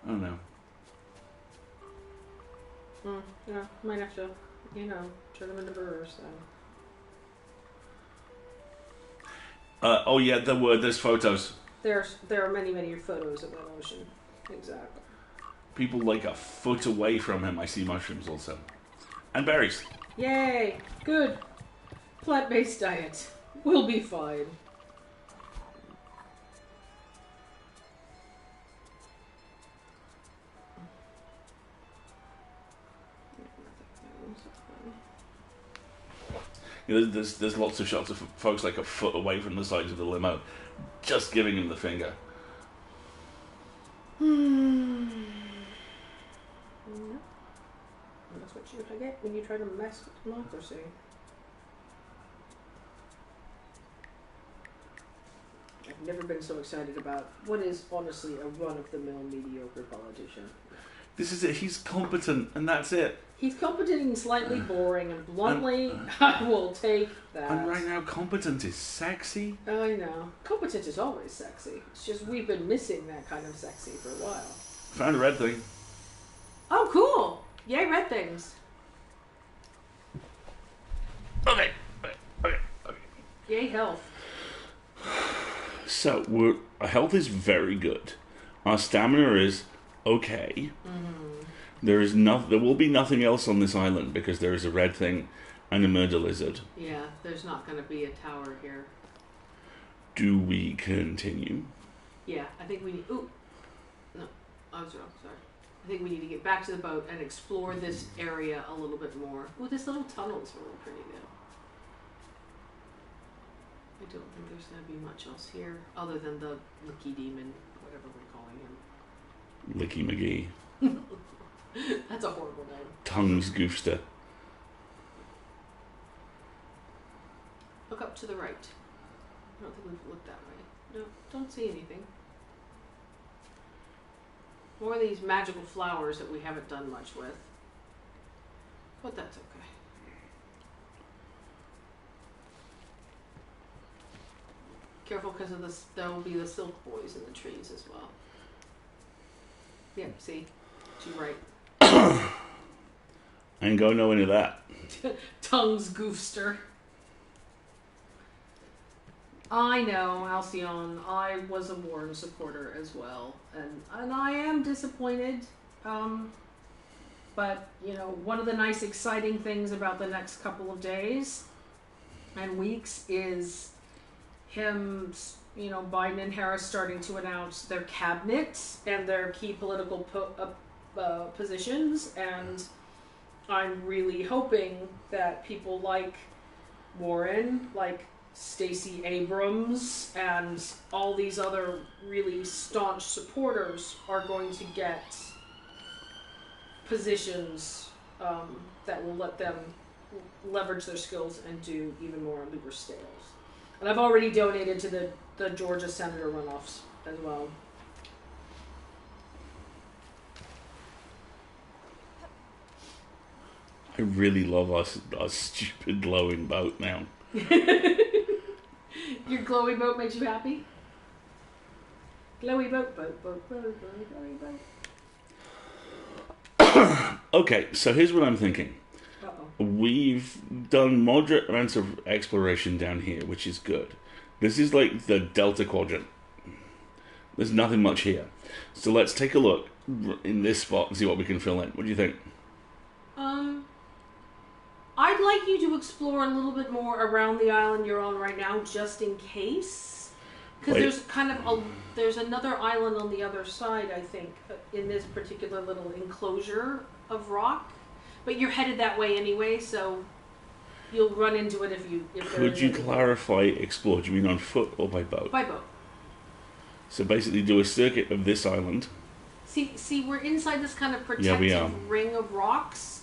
I don't know. Yeah, might have to, turn them into burgers, then. Oh yeah, there's photos. There are many, many photos of that ocean. Exactly. People like a foot away from him. I see mushrooms also. And berries. Yay! Good. Plant-based diet. We'll be fine. There's lots of shots of folks like a foot away from the sides of the limo, just giving him the finger. That's what you get when you try to mess with democracy. I've never been so excited about what is honestly a run-of-the-mill mediocre politician. This is it. He's competent, and that's it. He's competent and slightly boring, and bluntly, I will take that. And right now, competent is sexy. I know. Competent is always sexy. It's just we've been missing that kind of sexy for a while. Found a red thing. Oh, cool! Yay, red things. Okay. Yay, health. So, our health is very good. Our stamina is okay. There will be nothing else on this island because there is a red thing and a murder lizard. Yeah, there's not going to be a tower here. Do we continue? Yeah, I think we need... Ooh. No, I was wrong, sorry. I think we need to get back to the boat and explore this area a little bit more. Ooh, this little tunnel is really pretty, though. I don't think there's going to be much else here other than the Licky Demon, whatever we're calling him. Licky McGee. That's a horrible name. Tongues Goofster. Look up to the right. I don't think we've looked that way. No, don't see anything. More of these magical flowers that we haven't done much with. But that's okay. Careful because of this. There will be the silk boys in the trees as well. Yeah, see? She's right. I ain't going nowhere near that. Tongues Goofster. I know, Alcyon. I was a Warren supporter as well. And I am disappointed. But, one of the nice, exciting things about the next couple of days and weeks is him, Biden and Harris starting to announce their cabinet and their key political positions. And I'm really hoping that people like Warren, like Stacey Abrams, and all these other really staunch supporters are going to get positions that will let them leverage their skills and do even more on Libra scales. And I've already donated to the Georgia Senator runoffs as well. I really love our stupid glowing boat now. Your glowy boat makes you happy? Glowy boat, glowy boat. Okay, so here's what I'm thinking. Uh-oh. We've done moderate amounts of exploration down here, which is good. This is like the Delta Quadrant. There's nothing much here. So let's take a look in this spot and see what we can fill in. What do you think? I'd like you to explore a little bit more around the island you're on right now, just in case. Because there's another island on the other side, I think, in this particular little enclosure of rock. But you're headed that way anyway, so... you'll run into it if you. Could you clarify explore? Do you mean on foot or by boat? By boat. So basically, do a circuit of this island. See, we're inside this kind of Yeah, we are. protective ring of rocks.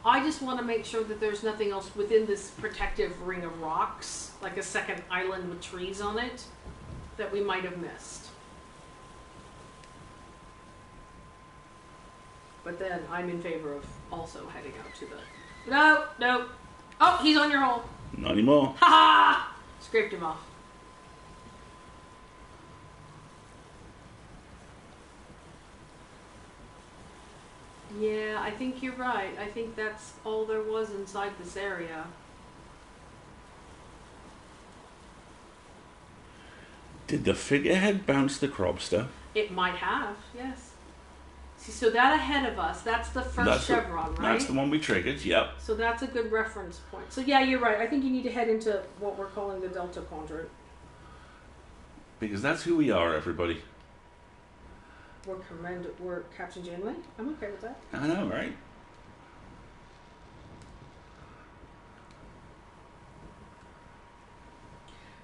I just want to make sure that there's nothing else within this protective ring of rocks, like a second island with trees on it, that we might have missed. But then I'm in favor of also heading out to the... No. Oh, he's on your hole. Not anymore. Ha ha! Scraped him off. Yeah, I think you're right. I think that's all there was inside this area. Did the figurehead bounce the crobster? It might have, yes. See, so that ahead of us, that's the first chevron, right? That's the one we triggered, yep. So that's a good reference point. So yeah, you're right. I think you need to head into what we're calling the Delta Quadrant. Because that's who we are, everybody. We're Captain Janeway? I'm okay with that. I know, right?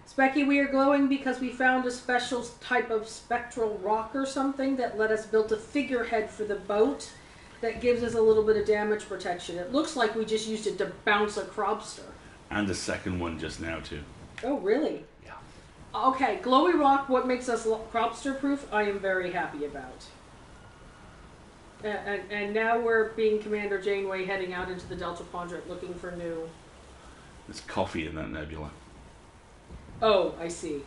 Specky, we are glowing because we found a special type of spectral rock or something that let us build a figurehead for the boat that gives us a little bit of damage protection. It looks like we just used it to bounce a crobster. And a second one just now, too. Oh, really? Yeah. Okay, glowy rock, what makes us crobster proof, I am very happy about. And now we're being Commander Janeway heading out into the Delta Quadrant looking for new... There's coffee in that nebula. Oh, I see.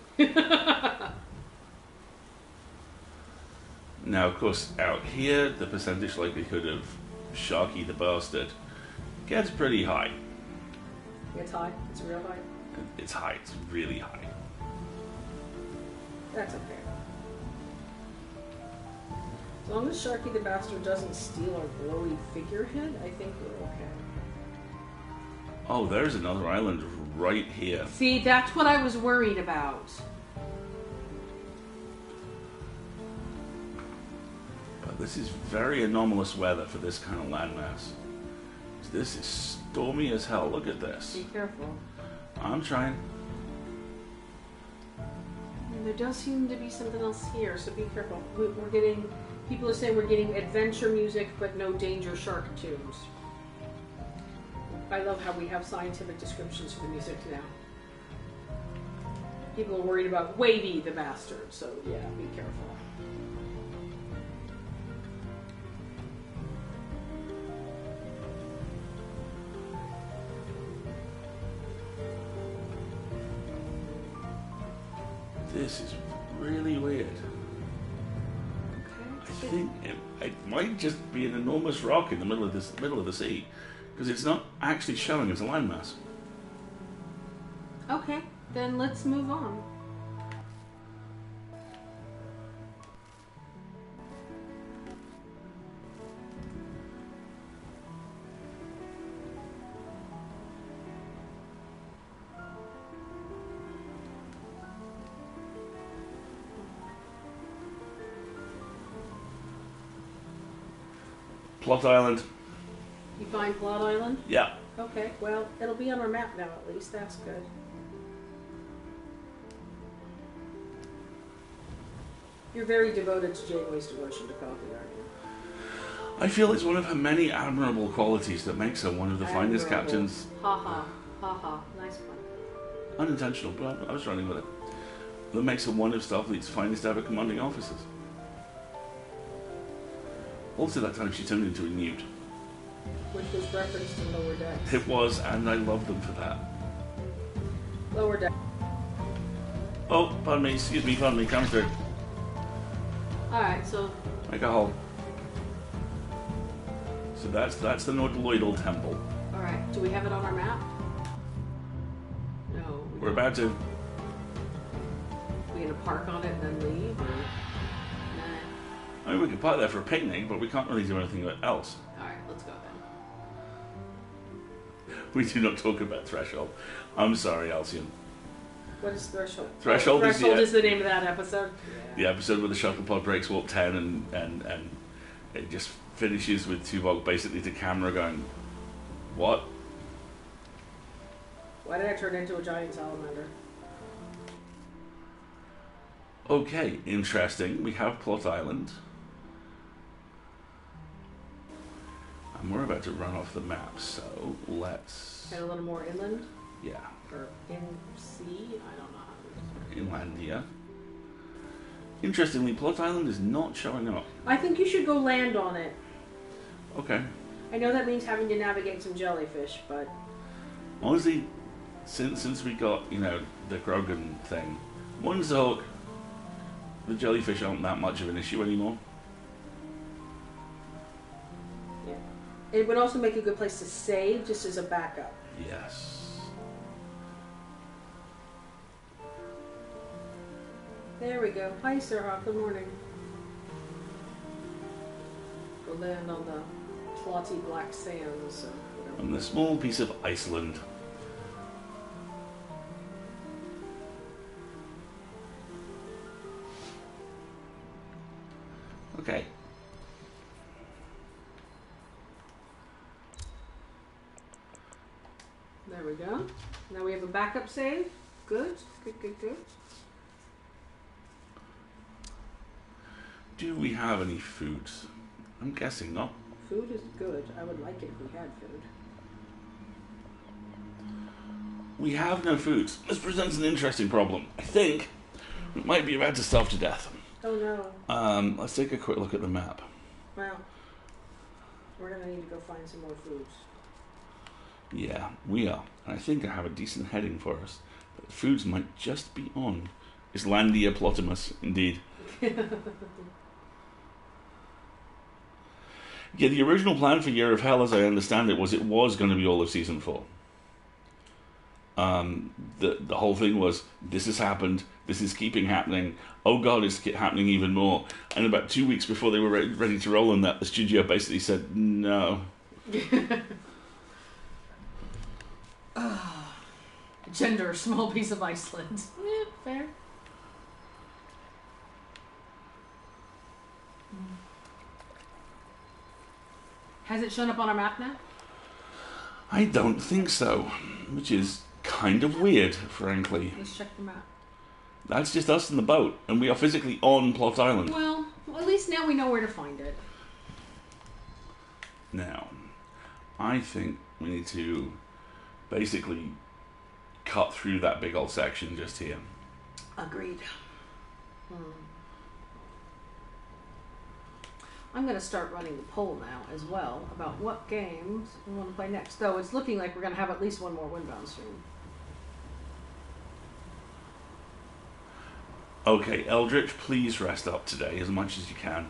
Now, of course, out here, the percentage likelihood of Sharky the Bastard gets pretty high. It's high? It's real high? It's high. It's really high. That's okay. As long as Sharky the Bastard doesn't steal our glowy figurehead, I think we're okay. Oh, there's another island right here. See, that's what I was worried about. But this is very anomalous weather for this kind of landmass. This is stormy as hell. Look at this. Be careful. I'm trying. And there does seem to be something else here, so be careful. We're getting... People are saying we're getting adventure music, but no danger shark tunes. I love how we have scientific descriptions for the music now. People are worried about Wavy the Bastard, so yeah, be careful. This is really weird. Okay. I think it might just be an enormous rock in the middle of the sea, because it's not actually showing as a landmass. Okay, then let's move on. Plot Island. You find Plot Island? Yeah. Okay, well, it'll be on our map now at least. That's good. You're very devoted to Janeway's devotion to coffee, aren't you? I feel it's one of her many admirable qualities that makes her one of the finest captains. Ha ha. Ha ha. Nice one. Unintentional, but I was running with it. That makes her one of Starfleet's finest ever commanding officers. Also, that time she turned into a newt. Which was referenced in Lower Decks. It was, and I love them for that. Lower Decks. Oh, pardon me, excuse me, pardon me, come through. Alright, so... Make a hole. So that's the Nordloidal Temple. Alright, do we have it on our map? No. We're about to. We gonna park on it and then leave? Or... I mean, we could park there for a picnic, but we can't really do anything else. Alright, let's go then. We do not talk about Threshold. I'm sorry, Alcyon. What is Threshold? Threshold, is the name of that episode. The episode where the shuttle pod breaks warp 10 and it just finishes with Tuvok basically to camera going, what? Why did I turn into a giant salamander? Okay, interesting. We have Plot Island. And we're about to run off the map, so let's... Get a little more inland? Yeah. Or in sea? I don't know how to Inlandia. Interestingly, Plot Island is not showing up. I think you should go land on it. Okay. I know that means having to navigate some jellyfish, but... Honestly, since we got, you know, the Krogan thing, one's the hook, the jellyfish aren't that much of an issue anymore. Yeah. It would also make a good place to save, just as a backup. Yes. There we go. Hi, Sir Hawk. Good morning. Go land on the clotty black sands. On the small piece of Iceland. Okay. There we go. Now we have a backup save. Good. Good, good, good. Do we have any food? I'm guessing not. Food is good. I would like it if we had food. We have no food. This presents an interesting problem. I think we might be about to starve to death. Oh no. Let's take a quick look at the map. Well, we're going to need to go find some more foods. Yeah, we are. And I think I have a decent heading for us. But the foods might just be on Islandia Plotimus, indeed. Yeah, the original plan for Year of Hell, as I understand it, was going to be all of Season 4. The whole thing was, this has happened, this is keeping happening, oh god, it's happening even more. And about 2 weeks before they were ready to roll on that, the studio basically said, no. Gender, small piece of Iceland. Yeah, fair. Has it shown up on our map now? I don't think so, which is kind of weird, frankly. Let's check the map. That's just us in the boat, and we are physically on Plot Island. Well, at least now we know where to find it. Now, I think we need to basically cut through that big old section just here. Agreed. I'm going to start running the poll now as well about what games we want to play next. Though it's looking like we're going to have at least one more Windbound stream. Okay, Eldritch, please rest up today as much as you can.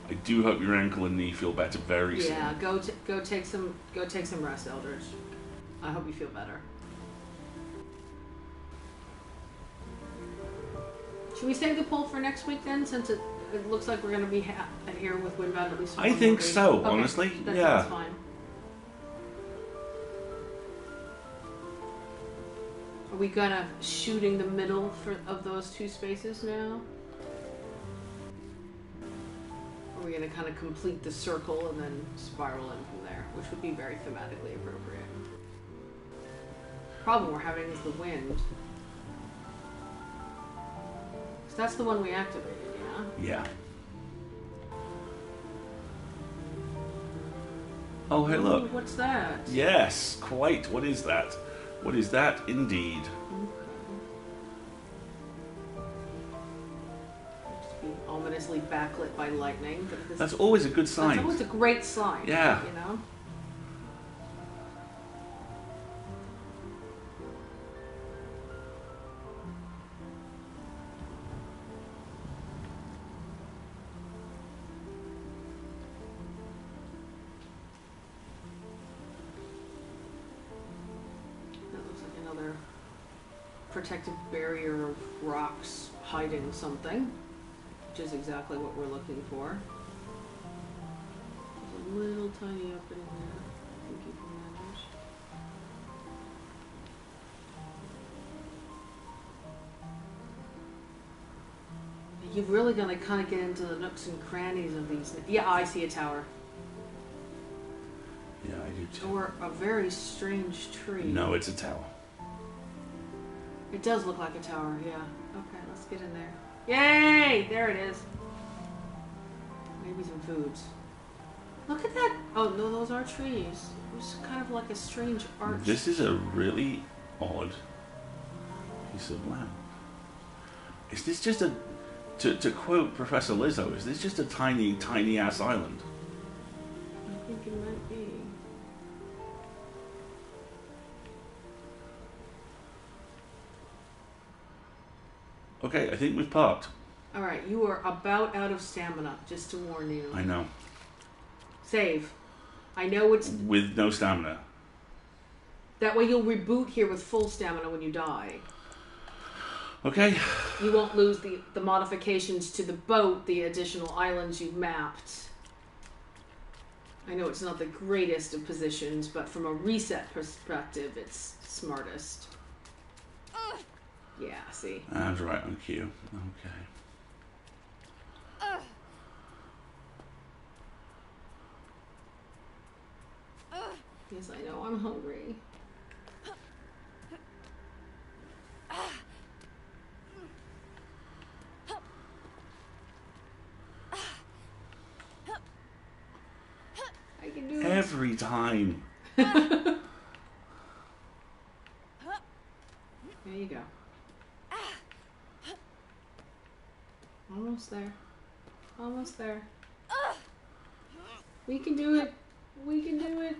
I do hope your ankle and knee feel better very soon. Yeah, go take some rest, Eldritch. I hope you feel better. Should we save the poll for next week then, since it looks like we're going to be here with Windbound at least one I think more week? so, Okay, honestly. that Yeah. sounds fine. Are we gonna shooting the middle of those two spaces now? Or are we gonna kind of complete the circle and then spiral in from there, which would be very thematically appropriate. Problem we're having is the wind. So that's the one we activated, yeah? Yeah. Oh, hey, look. Ooh, what's that? Yes, quite. What is that? What is that, indeed? Just be ominously backlit by lightning. But That's always a good sign. That's always a great sign. Yeah. You know? Protective barrier of rocks hiding something, which is exactly what we're looking for. There's a little tiny opening there. Thank you for that. You're really gonna kind of get into the nooks and crannies of these. Yeah, I see a tower. Yeah, I do too. Or a very strange tree. No, it's a tower. It does look like a tower, yeah. Okay, let's get in there. Yay! There it is. Maybe some foods. Look at that. Oh, no, those are trees. It's kind of like a strange arch. This is a really odd piece of land. Is this just a... To quote Professor Lizzo, is this just a tiny, tiny ass island? I think it might be. Okay, I think we've parked. Alright, you are about out of stamina, just to warn you. I know. Save. I know it's... With no stamina. That way you'll reboot here with full stamina when you die. Okay. You won't lose the modifications to the boat, the additional islands you've mapped. I know it's not the greatest of positions, but from a reset perspective, it's smartest. Yeah, see? And right on cue. Okay. Yes, I know, I'm hungry. I can do it. Every time. There you go. Almost there. Almost there. We can do it. We can do it.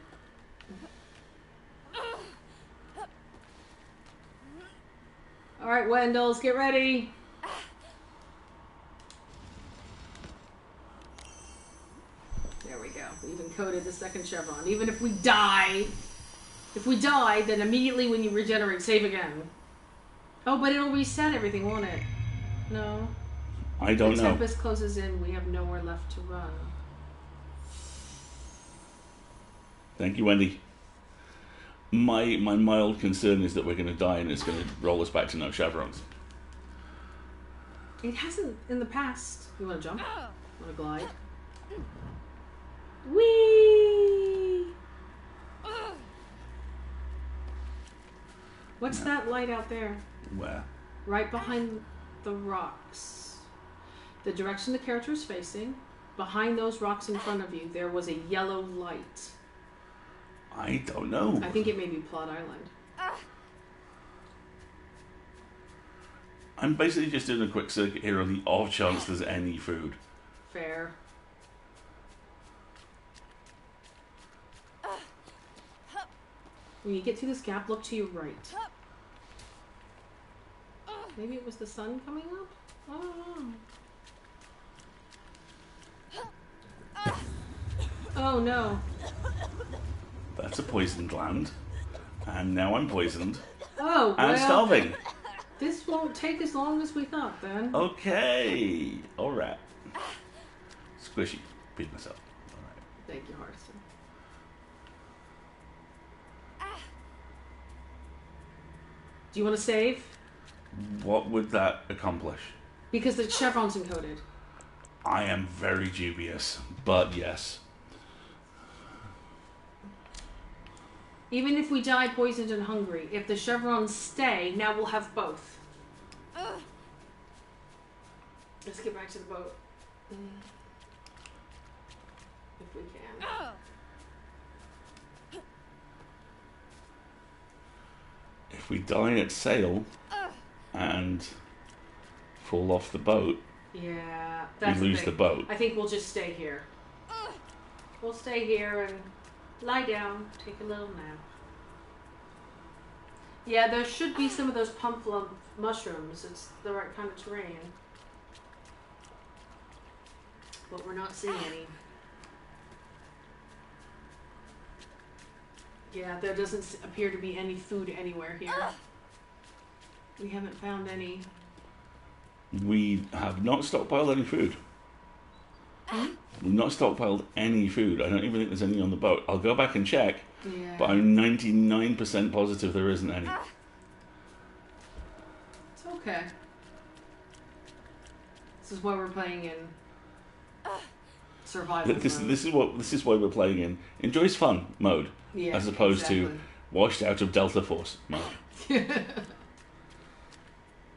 Alright, Wendells, get ready. There we go. We've encoded the second chevron. Even if we die, then immediately when you regenerate, save again. Oh, but it'll reset everything, won't it? No. I don't know. The Tempest closes in. We have nowhere left to run. Thank you, Wendy. My mild concern is that we're going to die and it's going to roll us back to no chevrons. It hasn't in the past. You want to jump? Want to glide? Whee! What's that light out there? Where? Right behind the rocks. The direction the character is facing, behind those rocks in front of you, there was a yellow light. I don't know. I think it may be Plot Island. I'm basically just doing a quick circuit here on the off chance there's any food. Fair. When you get to this gap, look to your right. Maybe it was the sun coming up? I don't know. Oh no. That's a poisoned gland. And now I'm poisoned. Oh, well. And starving. This won't take as long as we thought then. Okay. Alright. Squishy. Beat myself. Alright. Thank you, Hearthstone. Do you want to save? What would that accomplish? Because the chevron's encoded. I am very dubious, but yes. Even if we die poisoned and hungry, if the chevrons stay, now we'll have both. Let's get back to the boat. If we can. If we die at sail and fall off the boat, Yeah, we that's lose the boat. I think we'll just stay here. We'll stay here and lie down, take a little nap. Yeah, there should be some of those pumplum mushrooms. It's the right kind of terrain. But we're not seeing any. Yeah, there doesn't appear to be any food anywhere here. We haven't found any. We have not stockpiled any food. We've not stockpiled any food. I don't even think there's any on the boat. I'll go back and check, Yeah. but I'm 99% positive there isn't any. It's okay. This is why we're playing in survival mode. This is why we're playing in enjoys fun mode, Yeah, as opposed exactly. to washed out of Delta Force mode.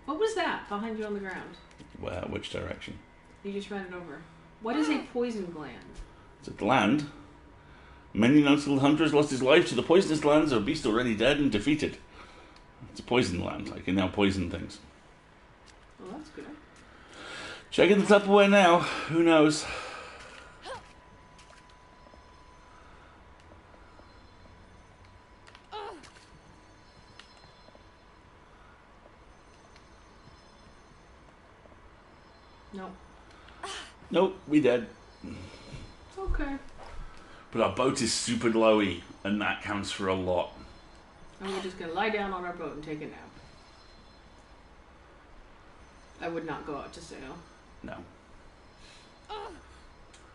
What was that behind you on the ground? Well, which direction? You just ran it over. What is a poison gland? It's a gland. Many notable hunters lost his life to the poisonous glands of a beast already dead and defeated. It's a poison gland. I can now poison things. Well, that's good. Checking the Tupperware now. Who knows? No. Nope, we dead. Okay. But our boat is super glowy, and that counts for a lot. And we're just going to lie down on our boat and take a nap. I would not go out to sail. No.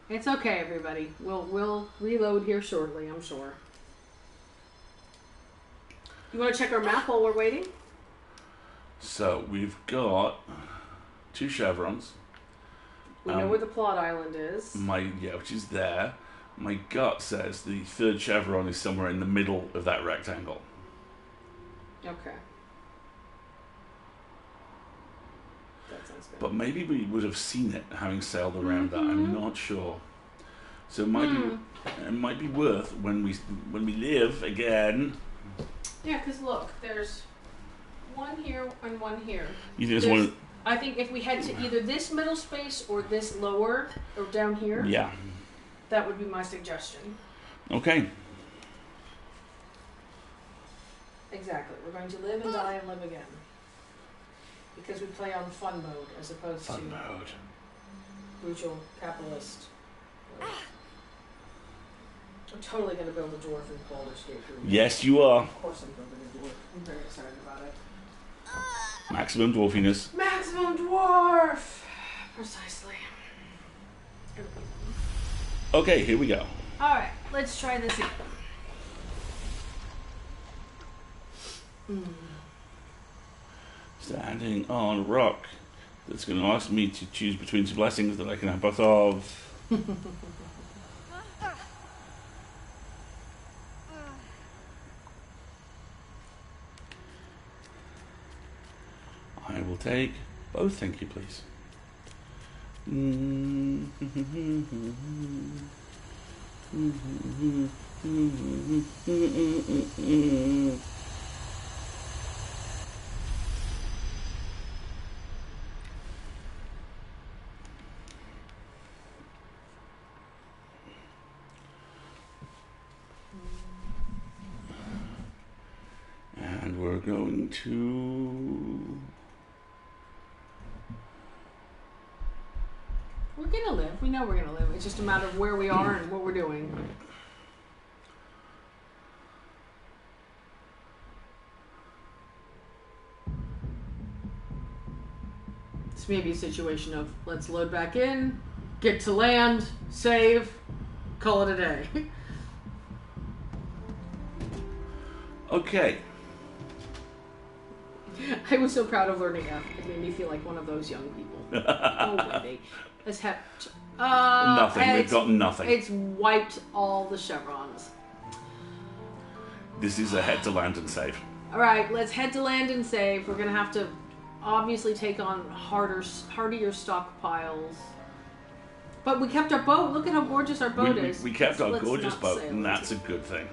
It's okay, everybody. We'll reload here shortly, I'm sure. You want to check our map while we're waiting? So, we've got 2 chevrons. We know where the plot island is. Which is there. My gut says the 3rd chevron is somewhere in the middle of that rectangle. Okay. That sounds good. But maybe we would have seen it having sailed around that. I'm not sure. So it might be worth when we live again. Yeah, because look, there's one here and one here. You think there's one? I think if we head to either this middle space or this lower or down here, Yeah. that would be my suggestion. Okay. Exactly. We're going to live and die and live again. Because we play on fun mode as opposed to brutal capitalist. I'm totally going to build a dwarf in Baldur's Gate 3. Yes, you are. Of course I'm building a dwarf. I'm very excited about it. Maximum dwarfiness. Maximum dwarf! Precisely. Okay, here we go. Alright, let's try this again. Standing on a rock that's going to ask me to choose between 2 blessings that I can have both of. I will take both, thank you, please. And we're going to... We're gonna live. We know we're gonna live. It's just a matter of where we are and what we're doing. This may be a situation of let's load back in, get to land, save, call it a day. Okay. I was so proud of learning F. It made me feel like one of those young people. Oh, Wendy. Let's have... Nothing. We've got nothing. It's wiped all the chevrons. This is a head to land and save. Alright, let's head to land and save. We're going to have to obviously take on hardier stockpiles. But we kept our boat. Look at how gorgeous our boat is. We kept our Let's gorgeous not boat, sail and that's a into- good thing.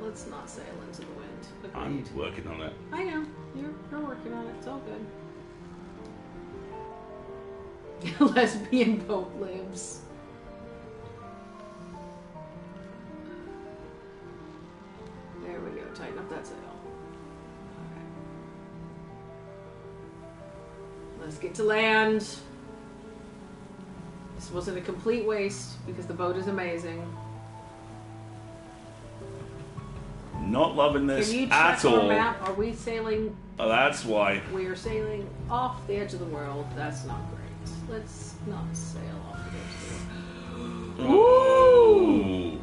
Let's not sail into the wind. Agreed. I'm working on it. I know. You're working on it. It's all good. Lesbian boat lives. There we go. Tighten up that sail. Okay. Let's get to land. This wasn't a complete waste because the boat is amazing. Not loving this Can you at check our all. map? Are we sailing? Oh, that's why. We are sailing off the edge of the world. That's not great. Let's not sail off the edge of the world. Ooh.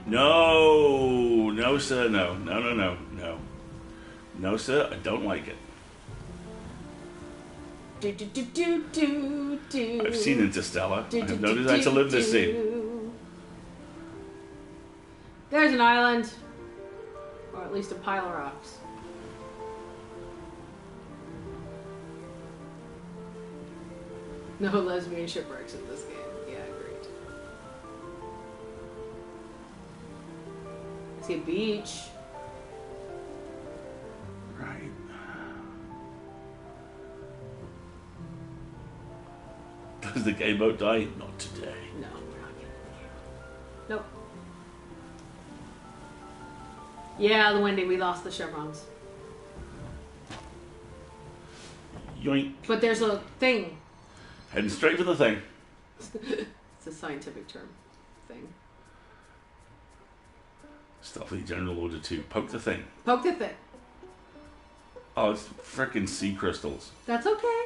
No. No, sir. No. No, no, no. No. No, sir. I don't like it. Do, do, do, do, do, do. I've seen Interstellar. Do, I do, have no do, desire to do, live this scene. do. There's an island. Or at least a pile of rocks. No lesbian shipwrecks in this game. Yeah, agreed. I see a beach. Right. Does the game boat die? Not today. No, we're not getting the game. Nope. Yeah, the Wendy, we lost the chevrons. Yoink. But there's a thing. Heading straight for the thing. It's a scientific term. Thing. Starfleet General Order 2. Poke the thing. Poke the thing. Oh, it's frickin' sea crystals. That's okay.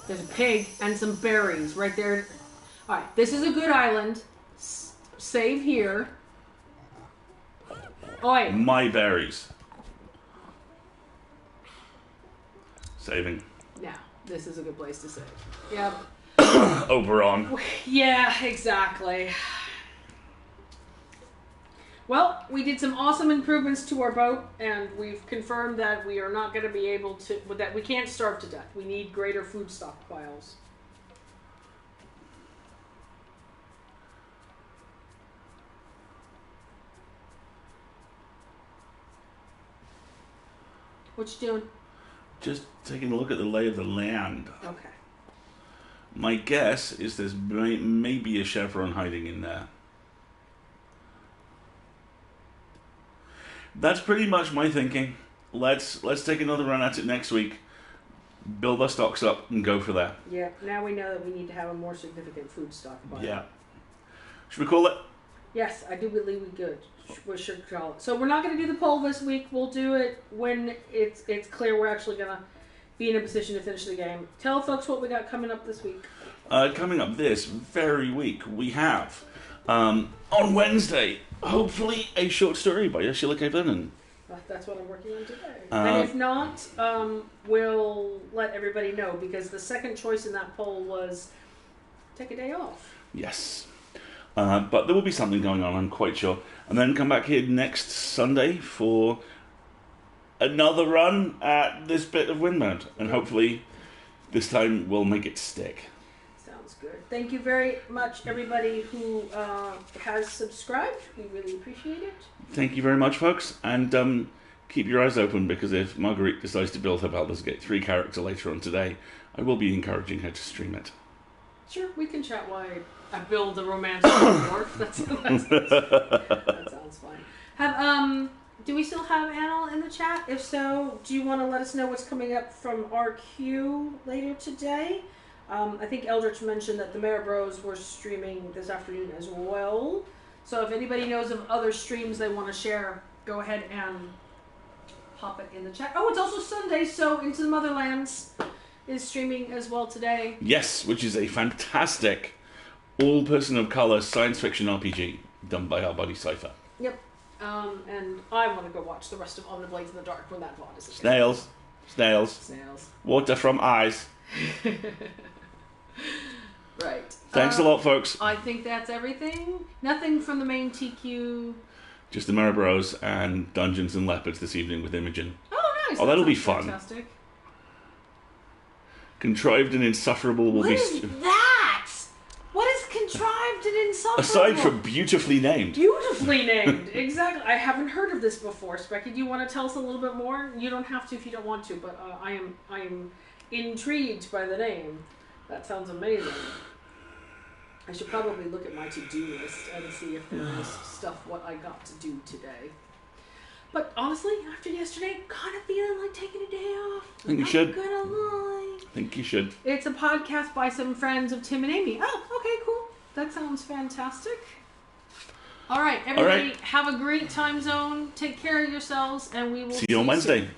There's a pig and some berries right there. Alright, this is a good island. Save here. Oi. My berries. Saving. Now, this is a good place to save. Yep. Oberon. Yeah, exactly. Well, we did some awesome improvements to our boat, and we've confirmed that we are not going to be able to, that we can't starve to death. We need greater food stockpiles. What you doing? Just taking a look at the lay of the land. Okay. My guess is there's maybe a chevron hiding in there. That's pretty much my thinking. Let's take another run at it next week. Build our stocks up and go for that. Yeah, now we know that we need to have a more significant food stockpile. Yeah. Should we call it? Yes, I do believe we could. We should call it. So we're not going to do the poll this week. We'll do it when it's clear we're actually going to be in a position to finish the game. Tell folks what we got coming up this week. Coming up this very week, we have, on Wednesday, hopefully a short story by Ursula K. Vernon. That's what I'm working on today. And if not, we'll let everybody know, because the second choice in that poll was take a day off. Yes. But there will be something going on, I'm quite sure. And then come back here next Sunday for another run at this bit of Windbound. And hopefully this time we'll make it stick. Sounds good. Thank you very much, everybody who has subscribed. We really appreciate it. Thank you very much, folks. And keep your eyes open, because if Marguerite decides to build her Baldur's Gate 3 character later on today, I will be encouraging her to stream it. Sure, we can chat why I build a romance dwarf. That sounds fun. Do we still have Anil in the chat? If so, do you want to let us know what's coming up from RQ later today? I think Eldritch mentioned that the Mara Bros were streaming this afternoon as well. So if anybody knows of other streams they want to share, go ahead and pop it in the chat. Oh, it's also Sunday, so Into the Motherlands is streaming as well today. Yes, which is a fantastic all-person of color science fiction RPG done by our buddy Cypher. Yep. And I want to go watch the rest of On the Blades in the Dark when that VOD is again. Snails. Snails. Snails. Water from eyes. Right. Thanks a lot, folks. I think that's everything. Nothing from the main TQ. Just the Mara Bros and Dungeons and Leopards this evening with Imogen. Oh, nice. Oh, that'll be fun. Fantastic. Contrived and Insufferable will What be... is that? What is contrived and insufferable? Aside from beautifully named. Beautifully named. Exactly. I haven't heard of this before. Specky, do you want to tell us a little bit more? You don't have to if you don't want to, but I am intrigued by the name. That sounds amazing. I should probably look at my to-do list and see if there is stuff what I got to do today. But honestly, after yesterday, kind of feeling like taking a day off. I think you should. I'm gonna lie. I think you should. It's a podcast by some friends of Tim and Amy. Oh, okay, cool. That sounds fantastic. All right, everybody, have a great time zone. Take care of yourselves, and we will see you on Wednesday. Soon.